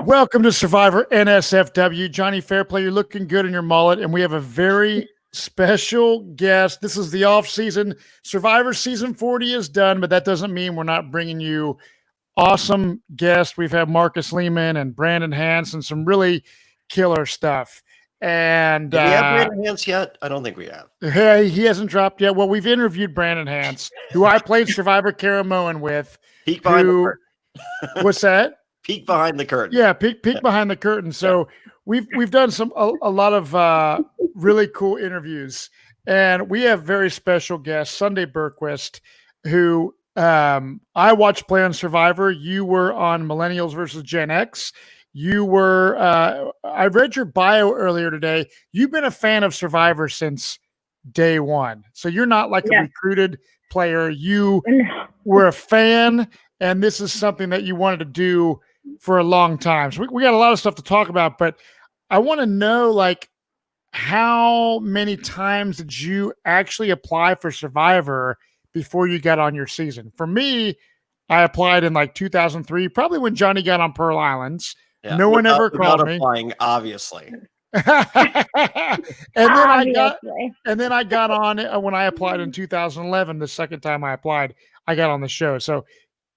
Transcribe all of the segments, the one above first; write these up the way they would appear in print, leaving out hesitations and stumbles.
Welcome to Survivor NSFW. Jonny Fairplay, you're looking good in your mullet, and we have a very special guest. This is the off season. Survivor season 40 is done, but that doesn't mean we're not bringing you awesome guests. We've had Marcus Lehman and Brandon Hance and some really killer stuff. And do we have Brandon Hance yet? I don't think we have. Hey, he hasn't dropped yet. Well, we've interviewed Brandon Hance, who I played Survivor Karamoan with. Peek behind the curtain. What's that? Peek behind the curtain. Yeah, peek behind the curtain. So we've done a lot of really cool interviews, and we have very special guest Sunday Burquest, who I watched play on Survivor. You were on Millennials versus Gen X. You were I read your bio earlier today. You've been a fan of Survivor since day one. So you're not like a recruited player. You were a fan, and this is something that you wanted to do for a long time. So we got a lot of stuff to talk about, but I want to know, like, how many times did you actually apply for Survivor before you got on your season? For me, I applied in like 2003, probably when Jonny got on Pearl Islands. Yeah. No one ever called me. Applying, obviously. and then I got on when I applied in 2011. The second time I applied, I got on the show. So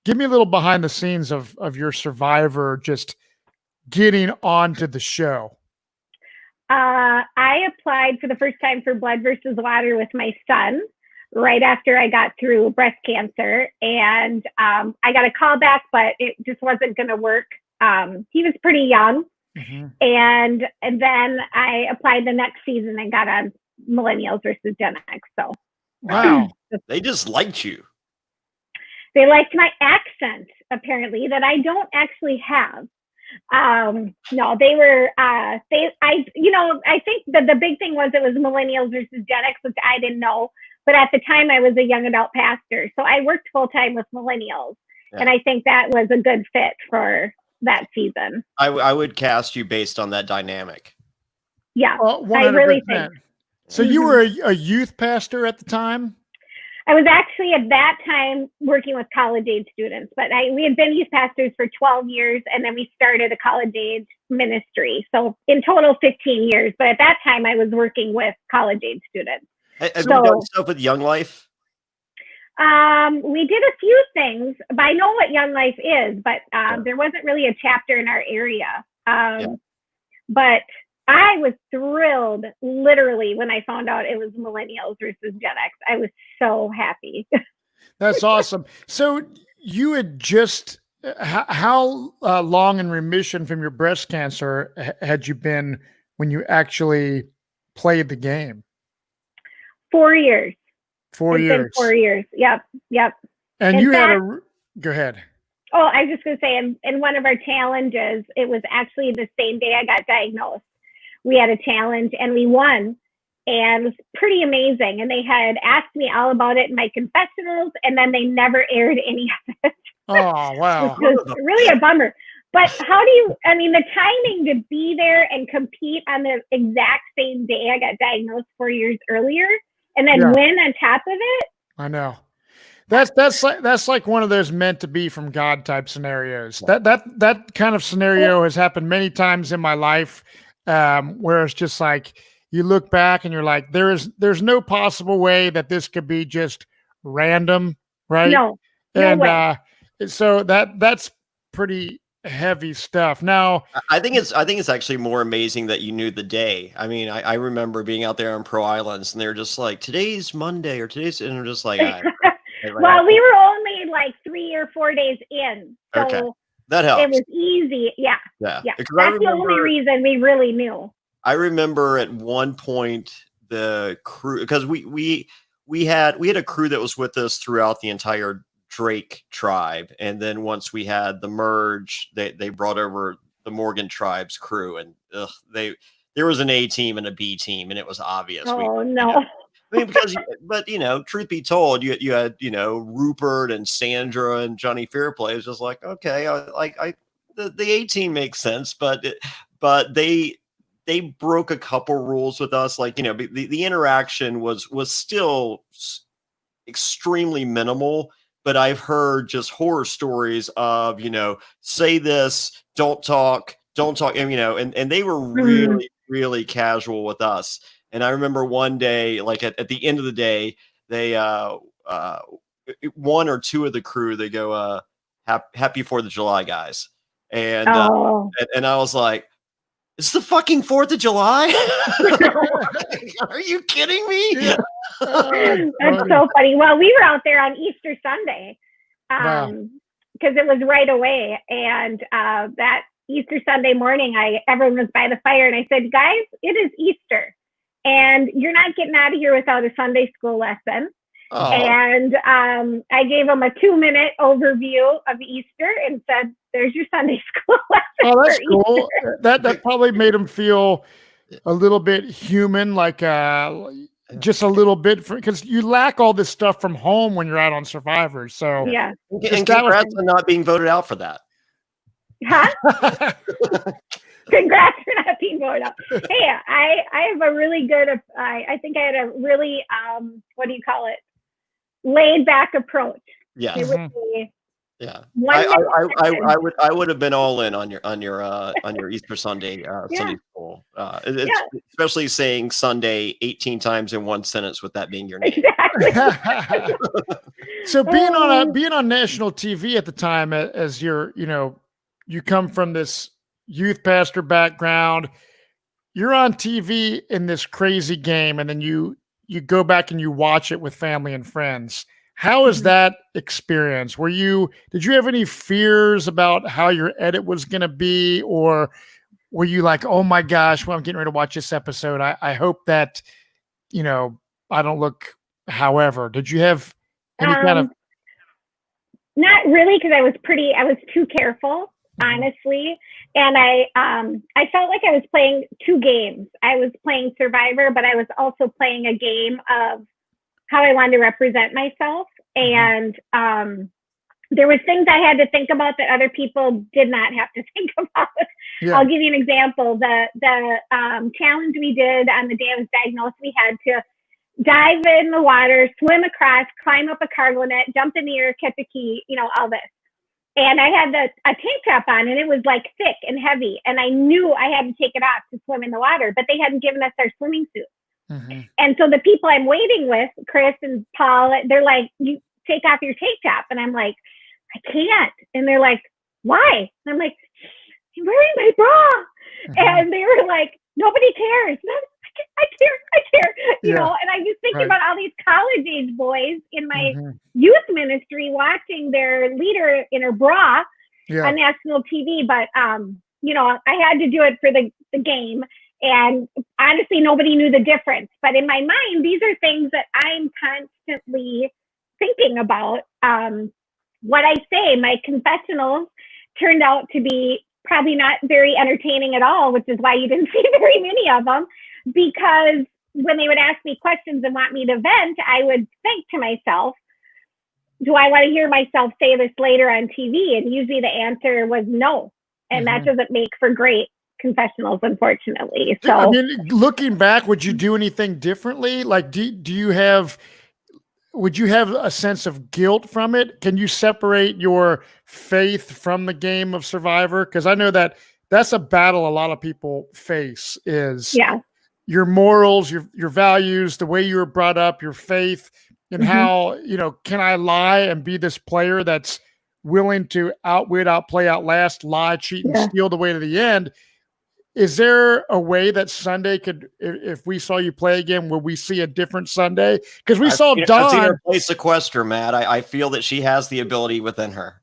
give me a little behind the scenes of your Survivor, just getting onto the show. I applied for the first time for Blood versus Water with my son right after I got through breast cancer. And I got a call back, but it just wasn't going to work. He was pretty young. Mm-hmm. And then I applied the next season and got on Millennials versus Gen X. So wow. They just liked you. They liked my accent, apparently, that I don't actually have. No, they were, I think that the big thing was it was Millennials versus Gen X, which I didn't know. But at the time I was a young adult pastor. So I worked full time with Millennials. Yeah. And I think that was a good fit for that season. I would cast you based on that dynamic. Yeah, I really think. So you were a youth pastor at the time? I was actually at that time working with college age students, but we had been youth pastors for 12 years, and then we started a college age ministry. So in total, 15 years. But at that time, I was working with college age students. Have you done stuff with Young Life? We did a few things, but I know what Young Life is, but there wasn't really a chapter in our area. But I was thrilled, literally, when I found out it was Millennials versus Gen X. I was so happy. That's awesome. So you had just, how long in remission from your breast cancer had you been when you actually played the game? 4 years. 4 years. 4 years. Yep. And you had go ahead. Oh, I was just going to say, in one of our challenges, it was actually the same day I got diagnosed. We had a challenge and we won, and it was pretty amazing. And they had asked me all about it in my confessionals, and then they never aired any of it. Oh, wow. Which was really a bummer. But the timing to be there and compete on the exact same day I got diagnosed 4 years earlier, and then win on top of it. I know. That's like one of those meant to be from God type scenarios. That kind of scenario has happened many times in my life. Where it's just like you look back and you're like, there's no possible way that this could be just random, right? No way. So that's pretty heavy stuff. Now, I think it's actually more amazing that you knew the day. I mean, I remember being out there on Pro Islands, and they're just like, today's Monday or today's, and I'm just like, well, we were only like 3 or 4 days in, so. Okay. That helps. It was easy. Yeah. That's the only reason we really knew. I remember at one point the crew, because we had a crew that was with us throughout the entire Drake tribe, and then once we had the merge, they brought over the Morgan tribe's crew, and there was an A team and a B team, and it was obvious. Oh no. I mean, but truth be told, you had, Rupert and Sandra and Jonny Fairplay. It's just like, okay, the A team makes sense, but they broke a couple rules with us. Like, the interaction was still extremely minimal, but I've heard just horror stories of, say this, don't talk, and, and they were really, really casual with us. And I remember one day, like at the end of the day, they, one or two of the crew, they go, happy 4th of July, guys. And, and I was like, it's the fucking 4th of July. Are you kidding me? Yeah. That's so funny. Well, we were out there on Easter Sunday because it was right away. And that Easter Sunday morning, everyone was by the fire, and I said, guys, it is Easter, and you're not getting out of here without a Sunday school lesson. Oh. And I gave them a 2-minute overview of Easter and said, there's your Sunday school lesson. Oh, that's cool. That probably made them feel a little bit human, like just a little bit, because you lack all this stuff from home when you're out on Survivor. So yeah. And congrats on not being voted out for that. Huh? Congrats for not being voted out. Hey, I have a really good, I think I had a really, what do you call it? Laid back approach. Yeah. Yeah. I would have been all in on your Easter Sunday Sunday school. Especially saying Sunday 18 times in one sentence with that being your name. Exactly. So being on national TV at the time, as you're, you come from this youth pastor background, you're on TV in this crazy game, and then you go back and you watch it with family and friends. How is that experience? Did you have any fears about how your edit was going to be, or were you like, oh my gosh, well, I'm getting ready to watch this episode, I hope that, I don't look, however, did you have any kind of? Not really, because I was too careful, honestly. And I felt like I was playing two games. I was playing Survivor, but I was also playing a game of how I wanted to represent myself. And there was things I had to think about that other people did not have to think about. Yeah. I'll give you an example. The challenge we did on the day I was diagnosed, we had to dive in the water, swim across, climb up a cargo net, jump in the air, catch a key, all this. And I had a tank top on, and it was like thick and heavy. And I knew I had to take it off to swim in the water, but they hadn't given us our swimming suits. And so the people I'm waiting with, Chris and Paul, they're like, you take off your tank top. And I'm like, I can't. And they're like, why? And I'm like, I'm wearing my bra. And they were like, nobody cares. I care. You know, and I was thinking about all these college age boys in my youth ministry watching their leader in her bra on national TV. But, I had to do it for the game. And honestly, nobody knew the difference. But in my mind, these are things that I'm constantly thinking about. What I say, my confessionals turned out to be probably not very entertaining at all, which is why you didn't see very many of them. Because when they would ask me questions and want me to vent, I would think to myself, do I want to hear myself say this later on TV? And usually the answer was no. And that doesn't make for great confessionals, unfortunately. So I mean, looking back, would you do anything differently? Like, would you have a sense of guilt from it? Can you separate your faith from the game of Survivor? Because I know that's a battle a lot of people face, is your morals, your values, the way you were brought up, your faith, and how, can I lie and be this player that's willing to outwit, outplay, outlast, lie, cheat, and steal the way to the end? Is there a way that Sunday could, if we saw you play again, will we see a different Sunday? Because we saw Dawn. I've seen her play Sequester, Matt. I feel that she has the ability within her.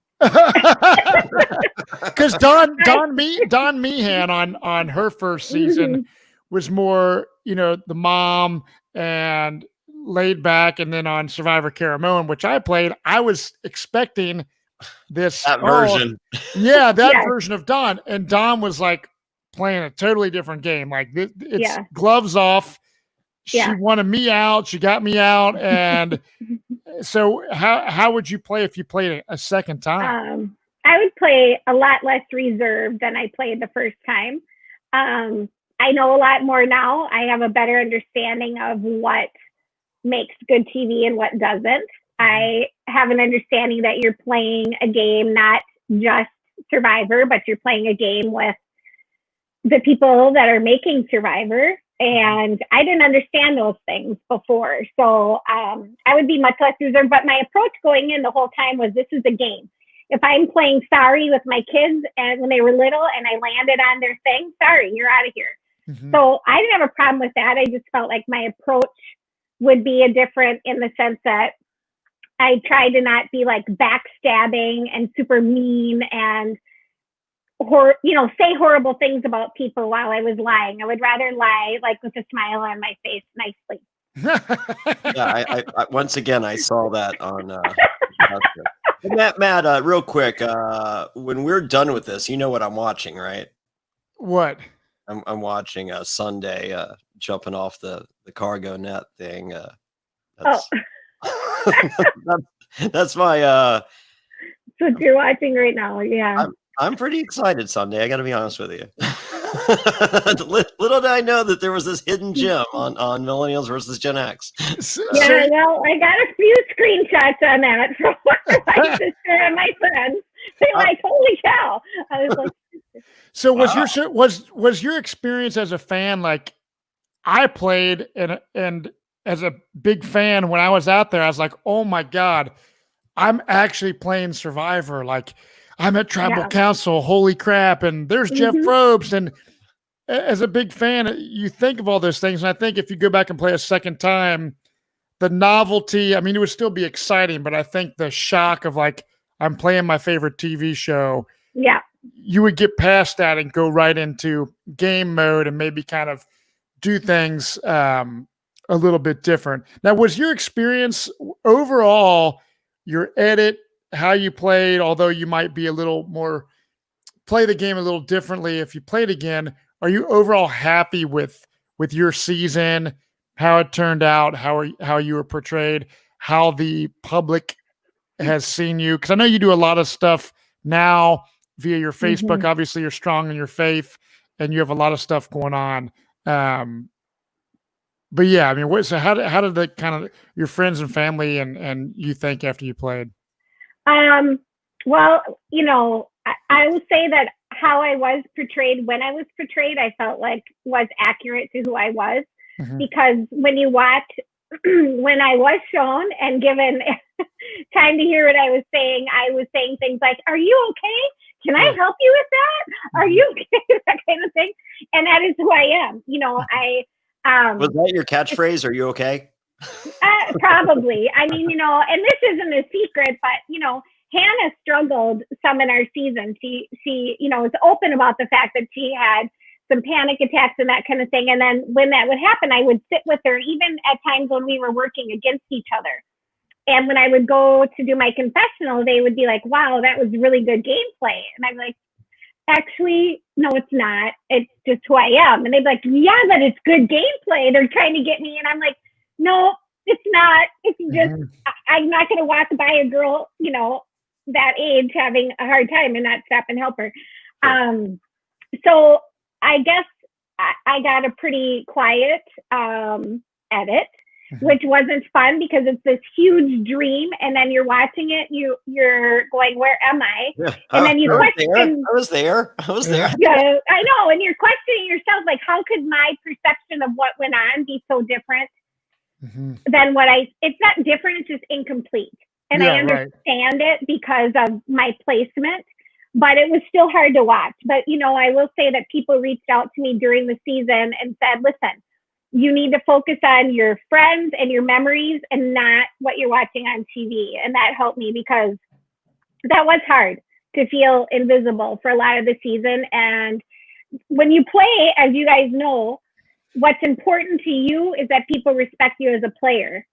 Because Dawn Meehan on her first season was more, the mom and laid back, and then on Survivor Caramoan, which I played, I was expecting that version. Version of Dawn, and Dawn was like playing a totally different game. Like it's gloves off. She wanted me out. She got me out. And so how would you play if you played a second time? I would play a lot less reserved than I played the first time. I know a lot more now. I have a better understanding of what makes good TV and what doesn't. I have an understanding that you're playing a game, not just Survivor, but you're playing a game with the people that are making Survivor. And I didn't understand those things before. So I would be much less reserved. But my approach going in the whole time was, this is a game. If I'm playing sorry with my kids and when they were little and I landed on their thing, sorry, you're out of here. So I didn't have a problem with that. I just felt like my approach would be a different in the sense that I tried to not be like backstabbing and super mean and say horrible things about people while I was lying. I would rather lie like with a smile on my face nicely. Yeah, I once again I saw that on Matt, real quick, when we're done with this, you know what I'm watching, right? What? I'm watching Sunday jumping off the cargo net thing. That's my That's what you're watching right now. Yeah. I'm pretty excited Sunday. I got to be honest with you. Little did I know that there was this hidden gem on Millennials versus Gen X. Yeah, well, I got a few screenshots on that from my sister and my friends. They're like, "Holy cow!" I was like, "So was your experience as a fan like I played and as a big fan when I was out there? I was like, oh my God, I'm actually playing Survivor. Like." I'm at Tribal Council. Holy crap. And there's Jeff Probst. And as a big fan, you think of all those things. And I think if you go back and play a second time, the novelty, I mean, it would still be exciting, but I think the shock of like, I'm playing my favorite TV show. Yeah. You would get past that and go right into game mode and maybe kind of do things a little bit different. Now, was your experience overall, your edit, how you played, although you might be a little more play the game a little differently if you played again, are you overall happy with your season, how it turned out, how you were portrayed, how the public has seen you? Because I know you do a lot of stuff now via your Facebook. Obviously, you're strong in your faith, and you have a lot of stuff going on. But yeah, I mean, so how did the kind of your friends and family and you think after you played? Well, I will say that how I was portrayed when I was portrayed, I felt like was accurate to who I was, because when you watch, when I was shown and given time to hear what I was saying things like, "Are you okay? Can I help you with that? Are you okay?" That kind of thing. And that is who I am. Was that your catchphrase? Are you okay? Probably. I mean, and this isn't a secret, but Hannah struggled some in our season. She was open about the fact that she had some panic attacks and that kind of thing. And then when that would happen, I would sit with her, even at times when we were working against each other. And when I would go to do my confessional, they would be like, "Wow, that was really good gameplay." And I'm like, "Actually, no, it's not. It's just who I am." And they'd be like, "Yeah, but it's good gameplay. They're trying to get me." And I'm like, "No, it's not. It's just, I'm not going to walk by a girl, that age having a hard time and not stop and help her." So I guess I got a pretty quiet edit, which wasn't fun because it's this huge dream, and then you're watching it, you're going, "Where am I?" Yeah. And then you question. I was there. Yeah, I know, and you're questioning yourself, like, how could my perception of what went on be so different than what it's not different, it's just incomplete. And I understand it because of my placement, but it was still hard to watch. But, I will say that people reached out to me during the season and said, "Listen, you need to focus on your friends and your memories and not what you're watching on TV." And that helped me because that was hard to feel invisible for a lot of the season. And when you play, as you guys know, what's important to you is that people respect you as a player.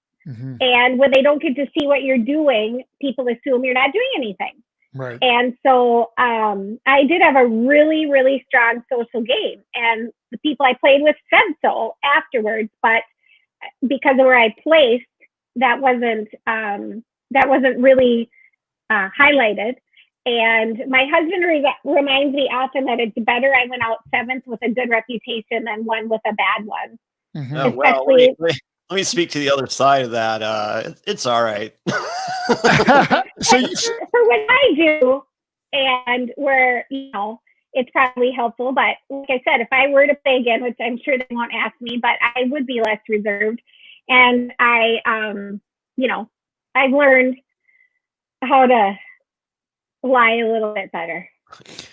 And when they don't get to see what you're doing, people assume you're not doing anything. Right. And so I did have a really, really strong social game. And the people I played with said so afterwards. But because of where I placed, that wasn't really highlighted. And my husband reminds me often that it's better I went out 7th with a good reputation than one with a bad one. Oh, well, Let me speak to the other side of that. It's all right. So for what I do, and where, it's probably helpful. But like I said, if I were to play again, which I'm sure they won't ask me, but I would be less reserved. And I've learned how to lie a little bit better.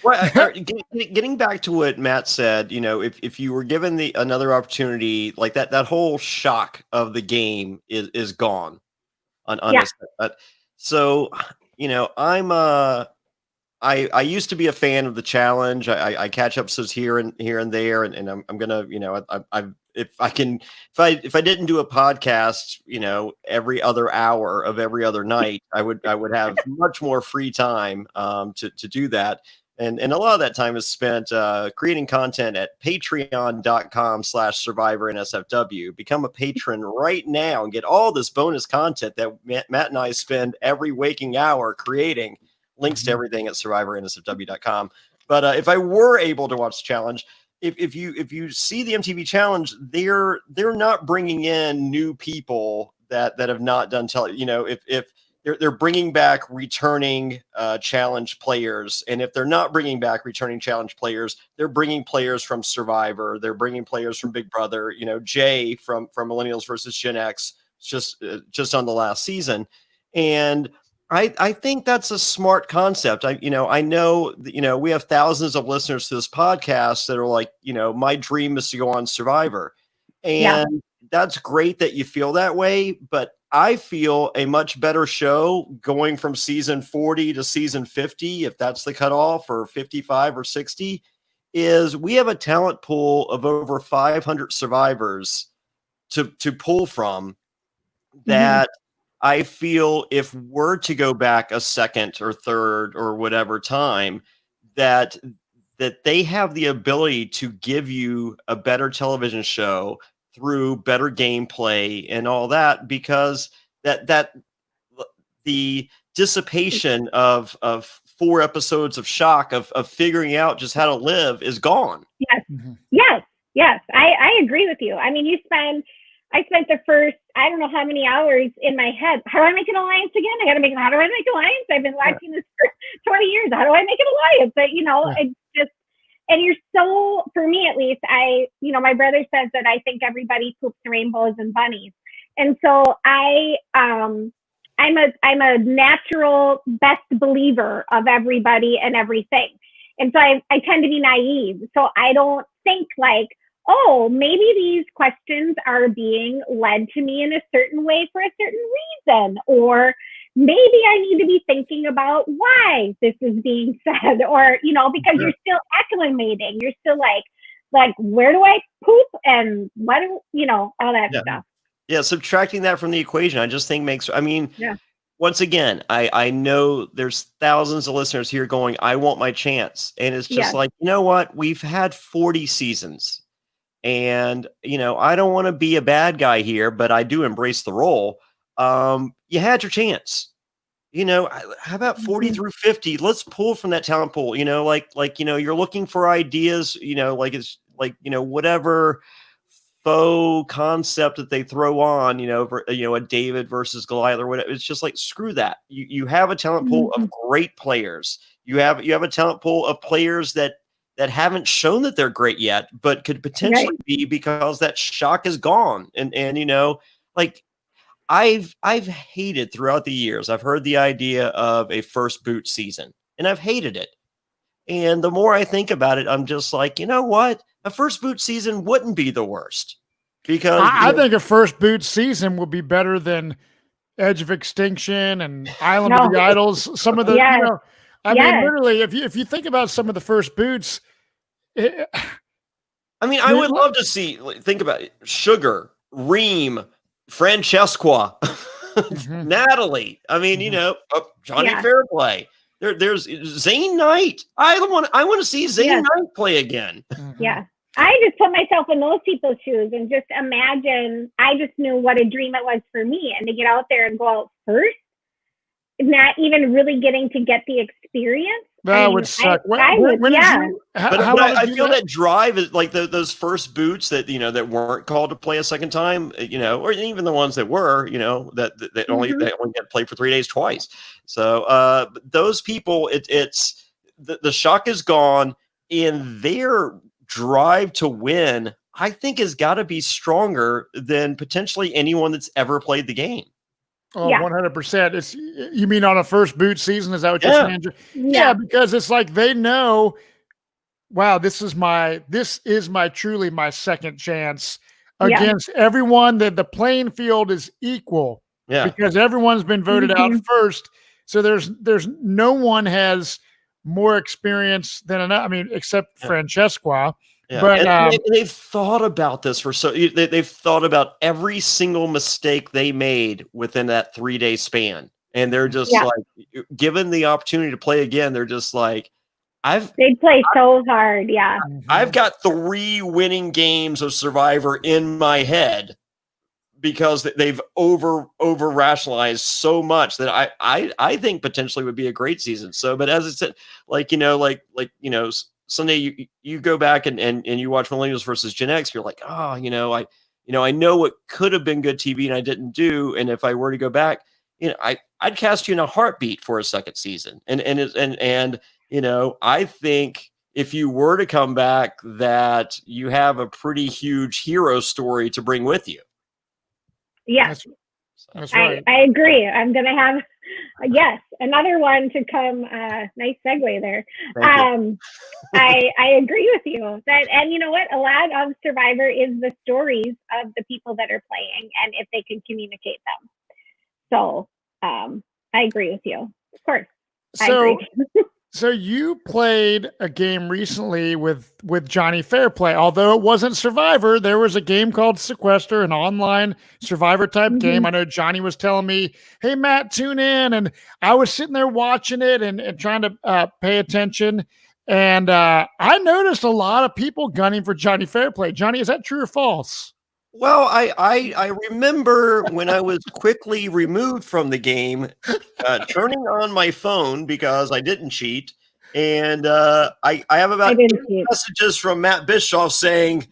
Well, getting back to what Matt said, if you were given another opportunity, like that whole shock of the game is gone. So, I used to be a fan of the challenge. I catch episodes here and there, and I'm gonna, if I didn't do a podcast, every other hour of every other night, I would have much more free time to do that. And a lot of that time is spent creating content at patreon.com/SurvivorNSFW. Become a patron right now and get all this bonus content that Matt and I spend every waking hour creating. Links to everything at SurvivorNSFW.com. But if I were able to watch the challenge, if you see the MTV challenge, they're not bringing in new people that have not done if they're bringing back returning challenge players, and if they're not bringing back returning challenge players, they're bringing players from Survivor, they're bringing players from Big Brother. Jay from Millennials versus Gen X just on the last season, and I think that's a smart concept. I know we have thousands of listeners to this podcast that are like, my dream is to go on Survivor. And that's great that you feel that way. But I feel a much better show going from season 40 to season 50, if that's the cutoff, or 55 or 60, is we have a talent pool of over 500 survivors to pull from that. I feel if we're to go back a second or third or whatever time, that they have the ability to give you a better television show through better gameplay and all that, because that the dissipation of 4 episodes of shock of figuring out just how to live is gone. Yes. I agree with you. I mean, I spent the first, I don't know how many hours in my head. How do I make an alliance again? How do I make an alliance? I've been watching this for 20 years. How do I make an alliance? But, it's just, and you're so, for me at least, my brother says that I think everybody poops rainbows and bunnies. And so I'm a natural best believer of everybody and everything. And so I tend to be naive. So I don't think like, oh, maybe these questions are being led to me in a certain way for a certain reason, or maybe I need to be thinking about why this is being said, or, because you're still acclimating. You're still like, where do I poop and what do, all that stuff. Yeah, subtracting that from the equation, I just think once again, I know there's thousands of listeners here going, I want my chance. And it's just like, you know what? We've had 40 seasons. And, I don't want to be a bad guy here, but I do embrace the role. You had your chance. How about 40 through 50? Let's pull from that talent pool. You're looking for ideas, whatever faux concept that they throw on, a David versus Goliath or whatever. It's just like, screw that. You have a talent pool of great players. You have a talent pool of players that haven't shown that they're great yet, but could potentially be, because that shock is gone. And I've hated throughout the years. I've heard the idea of a first boot season, and I've hated it. And the more I think about it, I'm just like, you know what? A first boot season wouldn't be the worst, because I think a first boot season would be better than Edge of Extinction and Island of the Idols. Some of the, I mean, literally, if you think about some of the first boots, I would love to see. Think about it: Sugar, Reem, Francesca, Natalie. Jonny Fairplay. There's Zane Knight. I want to see Zane Knight play again. Yeah. I just put myself in those people's shoes and just imagine, I just knew what a dream it was for me, and to get out there and go out first, not even really getting to get the experience That would suck. But I feel that drive is like those first boots that that weren't called to play a second time, or even the ones that were, that only get played for 3 days twice. So those people, it's the shock is gone, and their drive to win, I think, has got to be stronger than potentially anyone that's ever played the game. Oh, 100%. You mean on a first boot season? Is that what you're saying? Yeah, because it's like they know, wow, this is truly my second chance against everyone. That the playing field is equal. Yeah, because everyone's been voted out first. So there's no one has more experience than another. I mean, except Francesca. Yeah. But they've thought about this they've thought about every single mistake they made within that 3-day span, and they're just like, given the opportunity to play again, they're just like, they'd play so hard. Yeah, I've got 3 winning games of Survivor in my head because they've over rationalized so much that I think potentially would be a great season. So, but as I said, Sunday, you go back and you watch Millennials versus Gen X, you're like, I know what could have been good TV and I didn't do. And if I were to go back, I'd cast you in a heartbeat for a second season. And I think if you were to come back, that you have a pretty huge hero story to bring with you. Yeah, that's right. I agree. I'm going to have, another one to come. Nice segue there. I agree with you that, and you know what? A lot of Survivor is the stories of the people that are playing, and if they can communicate them. So I agree with you. Of course. I agree. So you played a game recently with Jonny Fairplay. Although it wasn't Survivor, there was a game called Sequester, an online Survivor type game. I know Jonny was telling me, "Hey Matt, tune in," and I was sitting there watching it and trying to pay attention. And I noticed a lot of people gunning for Jonny Fairplay. Jonny, is that true or false? Well, I remember when I was quickly removed from the game, turning on my phone because I didn't cheat, and I have about 8 messages from Matt Bischoff saying,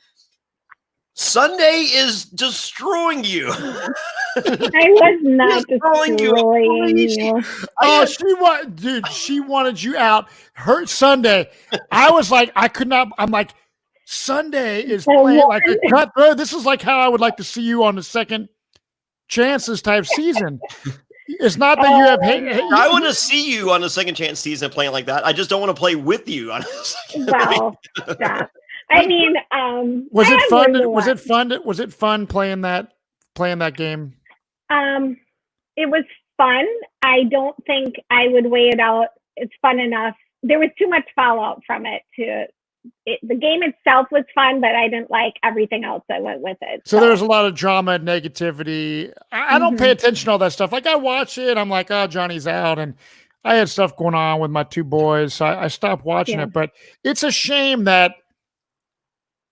"Sunday is destroying you." I was not destroying you. Oh, she wanted you out. Hurt Sunday. I was like, I could not. I'm like, Sunday is playing like a cutthroat. This is like how I would like to see you on the second chances type season. It's not that you have hate. I want to see you on the second chance season playing like that. I just don't want to play with you on a second. Wow. Stop. I mean, was it fun? Was it fun? Was it fun playing that game? It was fun. I don't think I would weigh it out. It's fun enough. There was too much fallout from it the game itself was fun, but I didn't like everything else that went with it. So there was a lot of drama and negativity. I don't pay attention to all that stuff. Like I watch it, I'm like, oh, Johnny's out. And I had stuff going on with my 2 boys. So I stopped watching it, but it's a shame that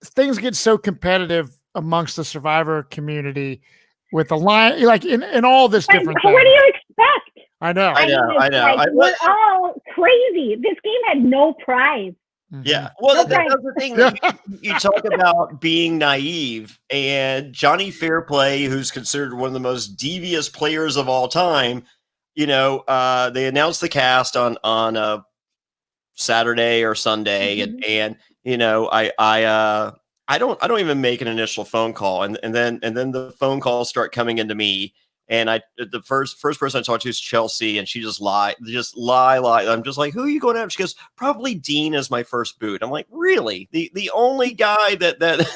things get so competitive amongst the Survivor community with the line, like in all this different things. What do you expect? I know. I know. Like, we're all crazy. This game had no prize. Yeah. Well, that's the thing. You talk about being naive, and Jonny Fairplay, who's considered one of the most devious players of all time, they announced the cast on a Saturday or Sunday, and I don't even make an initial phone call, and then the phone calls start coming into me. And the first person I talked to is Chelsea, and she just lie. I'm just like, who are you going after? She goes, probably Dean as my first boot. I'm like, really? The only guy that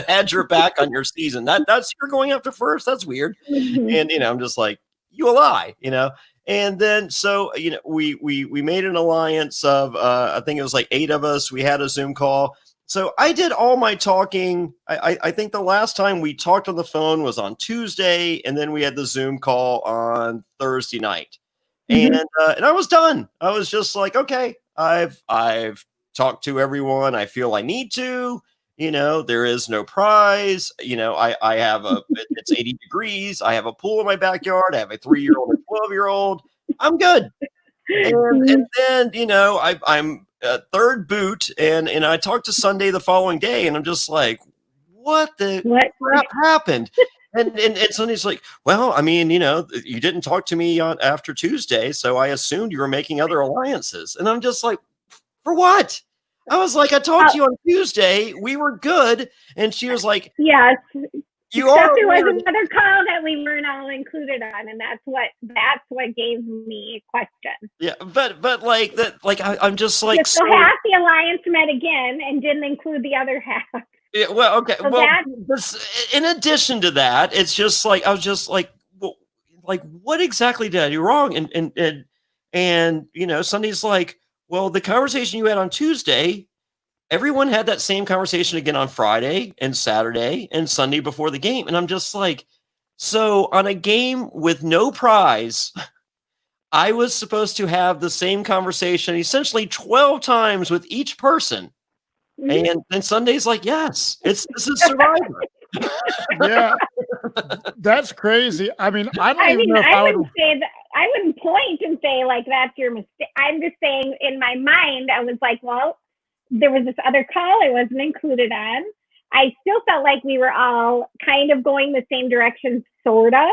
had your back on your season. That's you're going after first? That's weird. And I'm just like, you a lie, And then so we made an alliance of I think it was like 8 of us. We had a Zoom call. So I did all my talking. I think the last time we talked on the phone was on Tuesday, and then we had the Zoom call on Thursday night. And I was done. I was just like, okay, I've talked to everyone I feel I need to. There is no prize. I have it's 80 degrees. I have a pool in my backyard. I have a 3-year-old and 12-year-old. I'm good. and then, you know, I'm third boot, and I talked to Sunday the following day, and I'm just like, what crap happened? And Sunday's like, well, I mean, you know, you didn't talk to me after Tuesday, so I assumed you were making other alliances. And I'm just like, for what? I was like, I talked to you on Tuesday. We were good. And she was like, yes. There was another call that we weren't all included on, and that's what gave me a question. Yeah, but like that, like I'm just like, so half the alliance met again and didn't include the other half. Yeah, well, okay. So well, in addition to that, it's just like I was just like, well, like what exactly did I do wrong? And you know, Sunday's like, well, the conversation you had on Tuesday, everyone had that same conversation again on Friday and Saturday and Sunday before the game, and I'm just like, so on a game with no prize, I was supposed to have the same conversation essentially 12 times with each person. And then Sunday's like, yes, this is Survivor. Yeah, that's crazy. I mean, I don't even know if I wouldn't say that. I wouldn't point and say like that's your mistake. I'm just saying in my mind, I was like, well, there was this other call I wasn't included on. I still felt like we were all kind of going the same direction, sort of,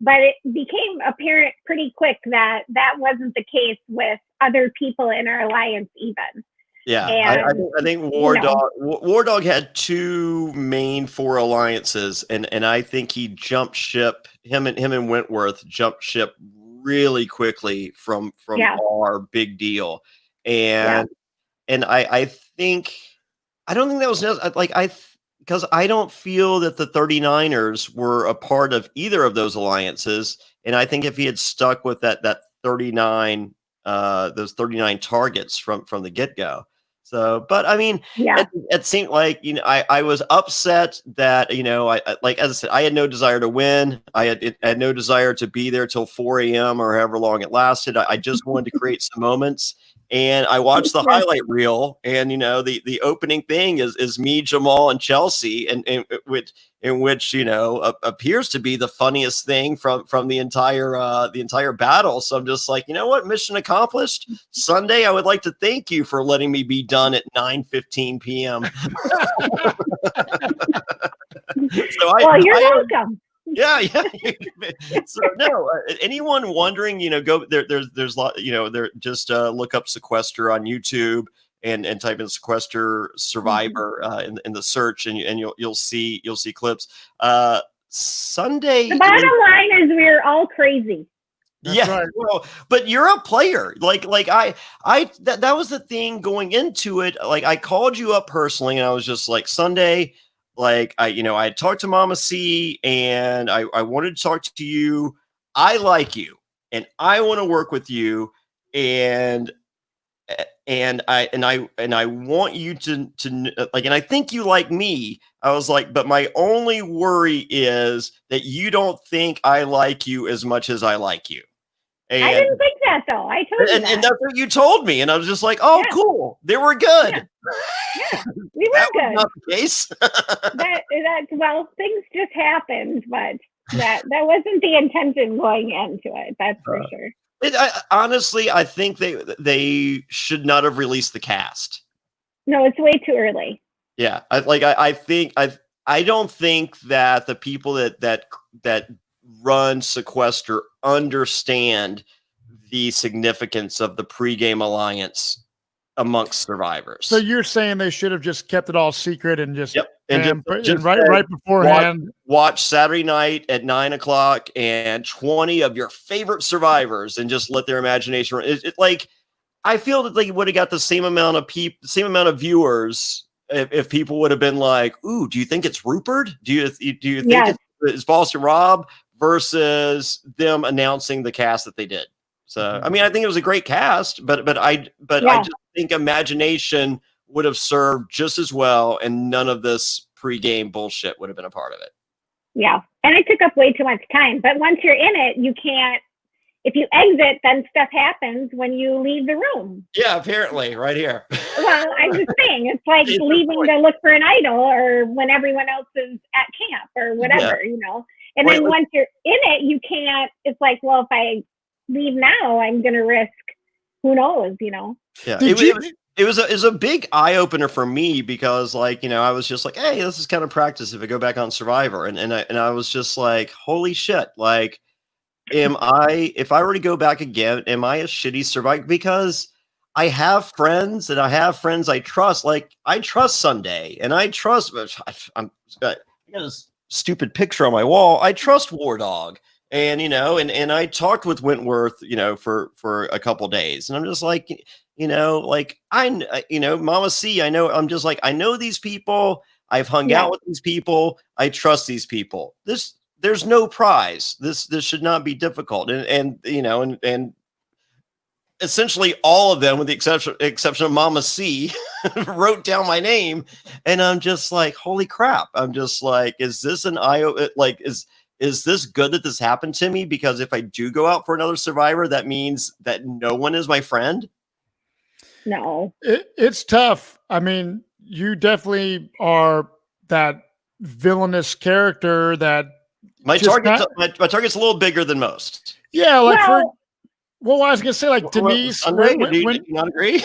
but it became apparent pretty quick that that wasn't the case with other people in our alliance even. Yeah, and, I think War Dog had two main 4 alliances, and I think he jumped ship. Him and Wentworth jumped ship really quickly from our big deal, and I think I don't think that was like because I don't feel that the 39ers were a part of either of those alliances, and I think if he had stuck with that 39 those 39 targets from the get-go. So, but I mean, it seemed like, you know, I was upset that, you know, I like, as I said, I had no desire to win. I had no desire to be there till 4 a.m. or however long it lasted. I just wanted to create some moments. And I watched the highlight reel, and you know, the opening thing is me, Jamal, and Chelsea, and in which you know appears to be the funniest thing from the entire battle. So I'm just like, you know what, mission accomplished. Sunday, I would like to thank you for letting me be done at 9:15 p.m. You're welcome. Yeah. So no, anyone wondering, you know, go there's a lot, you know, there just look up Sequester on YouTube and type in Sequester Survivor in the search, and you'll see clips. Sunday. The bottom line is we're all crazy. That's right. Well, but you're a player. Like that was the thing going into it. Like I called you up personally, and I was just like, Sunday. Like I talked to Mama C, and I wanted to talk to you. I like you, and I want to work with you, and I want you to like, and I think you like me. I was like, but my only worry is that you don't think I like you as much as I like you. And, I didn't think that though. I told you that. And that's what you told me, and I was just like, oh, cool, they were good. Yeah, we were good. Was not the case. Well, things just happened, but that wasn't the intention going into it. That's for sure. Honestly, I think they should not have released the cast. No, it's way too early. Yeah, I don't think that the people that run Sequester understand the significance of the pregame alliance amongst survivors. So you're saying they should have just kept it all secret and just just right beforehand. Watch Saturday night at 9:00 and 20 of your favorite survivors, and just let their imagination run. It like I feel that they would have got the same amount of viewers if people would have been like, "Ooh, do you think it's Rupert? Do you think it's Boston Rob?" versus them announcing the cast that they did. So, I mean, I think it was a great cast, but I just think imagination would have served just as well, and none of this pregame bullshit would have been a part of it. Yeah, and it took up way too much time. But once you're in it, you can't. If you exit, then stuff happens when you leave the room. Yeah, apparently, right here. Well, I'm just saying, it's like leaving to look for an idol, or when everyone else is at camp, or whatever, you know. And then once you're in it, you can't. It's like, well, if I leave now, I'm going to risk who knows, you know? Yeah, Did it was a big eye opener for me because, like, you know, I was just like, hey, this is kind of practice if I go back on Survivor, and I was just like, holy shit, like, if I were to go back again, am I a shitty survivor? Because I have friends and I have friends I trust. Like, I trust Sunday and I trust. I got this stupid picture on my wall. I trust War Dog, and you know, and I talked with Wentworth, you know, for a couple days, and I'm just like, you know, like you know, Mama C. I know. I'm just like, I know these people. I've hung out with these people. I trust these people. There's no prize. This should not be difficult. And you know, and essentially all of them, with the exception of Mama C, wrote down my name, and I'm just like, holy crap. I'm just like, is this an like is this good that this happened to me? Because if I do go out for another Survivor, that means that no one is my friend. No. It's tough. I mean, you definitely are that villainous character that my target's a little bigger than most. Yeah, like I was gonna say, like Denise. Do you not agree?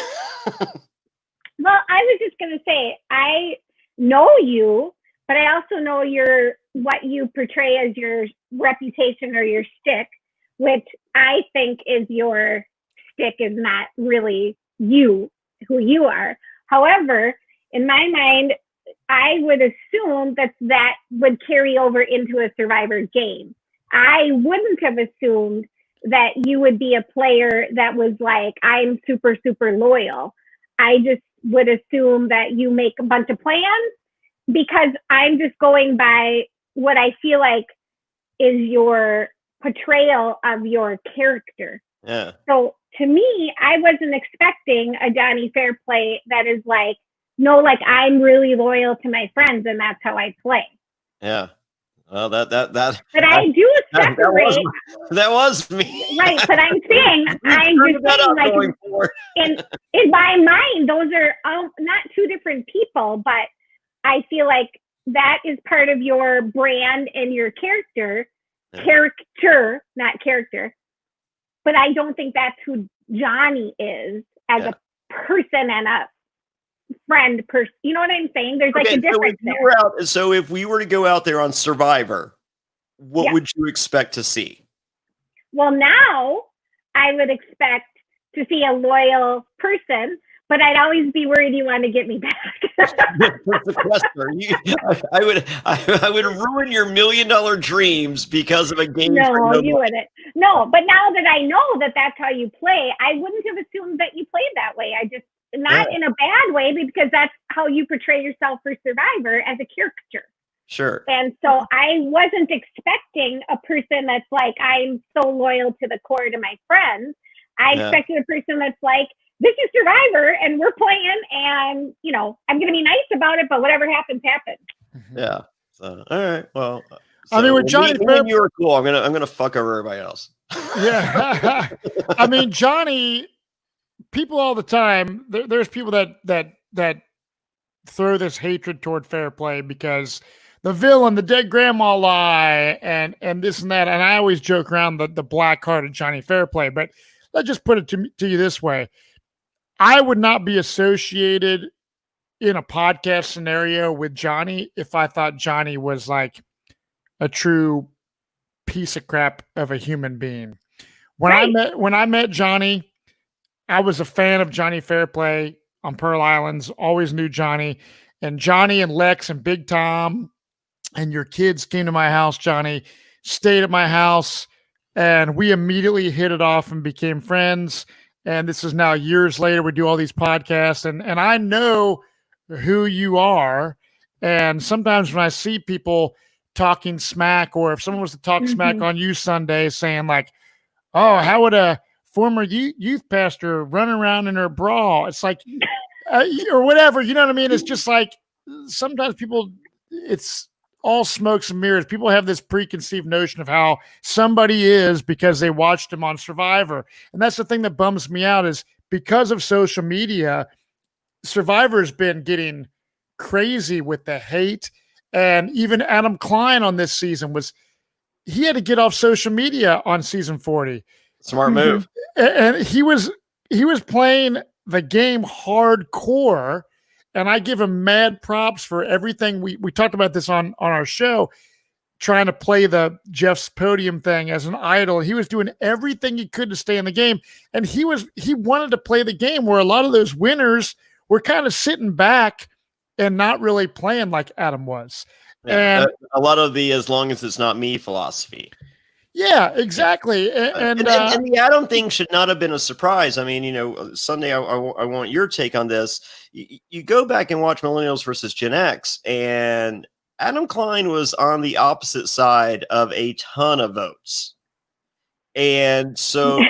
Well, I was just gonna say, I know you, but I also know what you portray as your reputation or your shtick, which I think is your shtick is not really you, who you are. However, in my mind, I would assume that would carry over into a Survivor game. I wouldn't have assumed that you would be a player that was like, I'm super, super loyal. I just would assume that you make a bunch of plans, because I'm just going by what I feel like is your portrayal of your character. Yeah. So to me, I wasn't expecting a Jonny Fairplay that is like, no, like, I'm really loyal to my friends and that's how I play. Yeah. Well, but I do separate. That was me. Right, but I'm saying, like, in my mind, those are not two different people, but I feel like that is part of your brand and your character, not character. But I don't think that's who Jonny is as a person and a friend person. You know what I'm saying? There's like a difference there. So if we were to go out there on Survivor, what would you expect to see? Well, now I would expect to see a loyal person, but I'd always be worried you want to get me back. Sequester. I would ruin your $1 million dreams because of a game. No, you wouldn't. No, but now that I know that that's how you play, I wouldn't have assumed that you played that way. I just, not in a bad way, because that's how you portray yourself for Survivor as a caricature. Sure. And so I wasn't expecting a person that's like, I'm so loyal to the core to my friends. I expected a person that's like, this is Survivor and we're playing, and you know, I'm gonna be nice about it, but whatever happens, happens. Yeah. So all right. Well, I mean, with Jonny Fairplay, you were cool. I'm gonna fuck over everybody else. Yeah. I mean, Jonny, people all the time, there's people that throw this hatred toward Fairplay because the villain, the dead grandma lie, and this and that. And I always joke around the black heart of Jonny Fairplay, but let's just put it to you this way. I would not be associated in a podcast scenario with Jonny if I thought Jonny was like a true piece of crap of a human being. When I met Jonny, I was a fan of Jonny Fairplay on Pearl Islands, always knew Jonny, and Jonny and Lex and Big Tom and your kids came to my house, Jonny, stayed at my house, and we immediately hit it off and became friends. And this is now years later. We do all these podcasts, and I know who you are. And sometimes when I see people talking smack, or if someone was to talk smack on you Sunday, saying like, "Oh, how would a former youth pastor run around in her bra?" It's like, or whatever. You know what I mean? It's just like sometimes people. It's all smokes and mirrors. People have this preconceived notion of how somebody is because they watched him on Survivor. And that's the thing that bums me out, is because of social media, Survivor's been getting crazy with the hate. And even Adam Klein on this season he had to get off social media on season 40. Smart move. And he was he was playing the game hardcore, and I give him mad props for everything. We talked about this on our show, trying to play the Jeff's podium thing as an idol. He was doing everything he could to stay in the game. And he wanted to play the game where a lot of those winners were kind of sitting back and not really playing like Adam was. Yeah, and a lot of the as long as it's not me philosophy. Yeah, exactly. And the Adam thing should not have been a surprise. I mean, Sunday, I want your take on this. You go back and watch Millennials versus Gen X, and Adam Klein was on the opposite side of a ton of votes. And so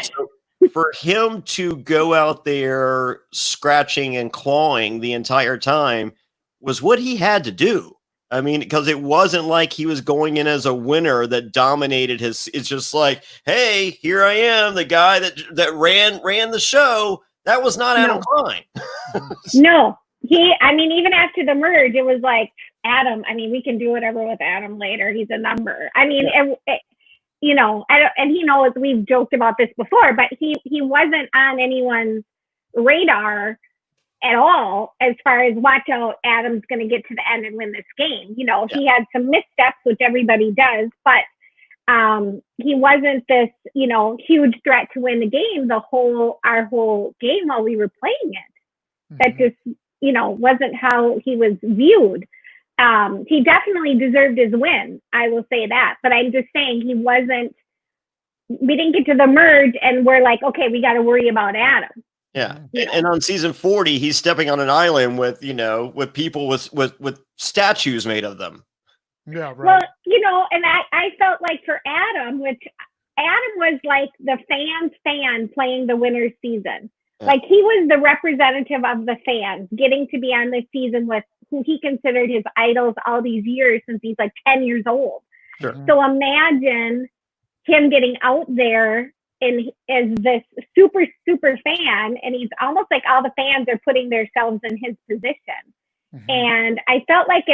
for him to go out there scratching and clawing the entire time was what he had to do. I mean, because it wasn't like he was going in as a winner that dominated his. It's just like, hey, here I am, the guy that ran the show. That was not Adam Klein. No, even after the merge, it was like, Adam, we can do whatever with Adam later. He's a number. And he knows we've joked about this before, but he wasn't on anyone's radar at all as far as watch out, Adam's going to get to the end and win this game. He had some missteps, which everybody does, but he wasn't this, huge threat to win the game our whole game while we were playing it. That just, wasn't how he was viewed. He definitely deserved his win. I will say that, but I'm just saying we didn't get to the merge and we're like, okay, we got to worry about Adam. Yeah. And on season 40, he's stepping on an island with people with statues made of them. Yeah. Right. Well, and I felt like for Adam, which Adam was like the fan playing the winner's season. Yeah. Like he was the representative of the fans getting to be on this season with who he considered his idols all these years since he's like 10 years old. Sure. So imagine him getting out there and as this super, super fan, and he's almost like all the fans are putting themselves in his position. Mm-hmm. And I felt like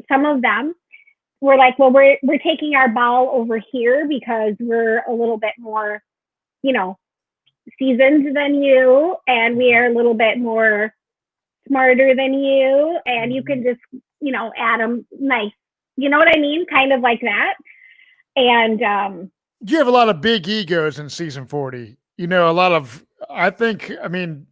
some of them were like, well, we're taking our ball over here because we're a little bit more, seasoned than you, and we are a little bit more smarter than you, and you can just, Adam, nice. You know what I mean? Kind of like that. And you have a lot of big egos in season 40. A lot of, I'm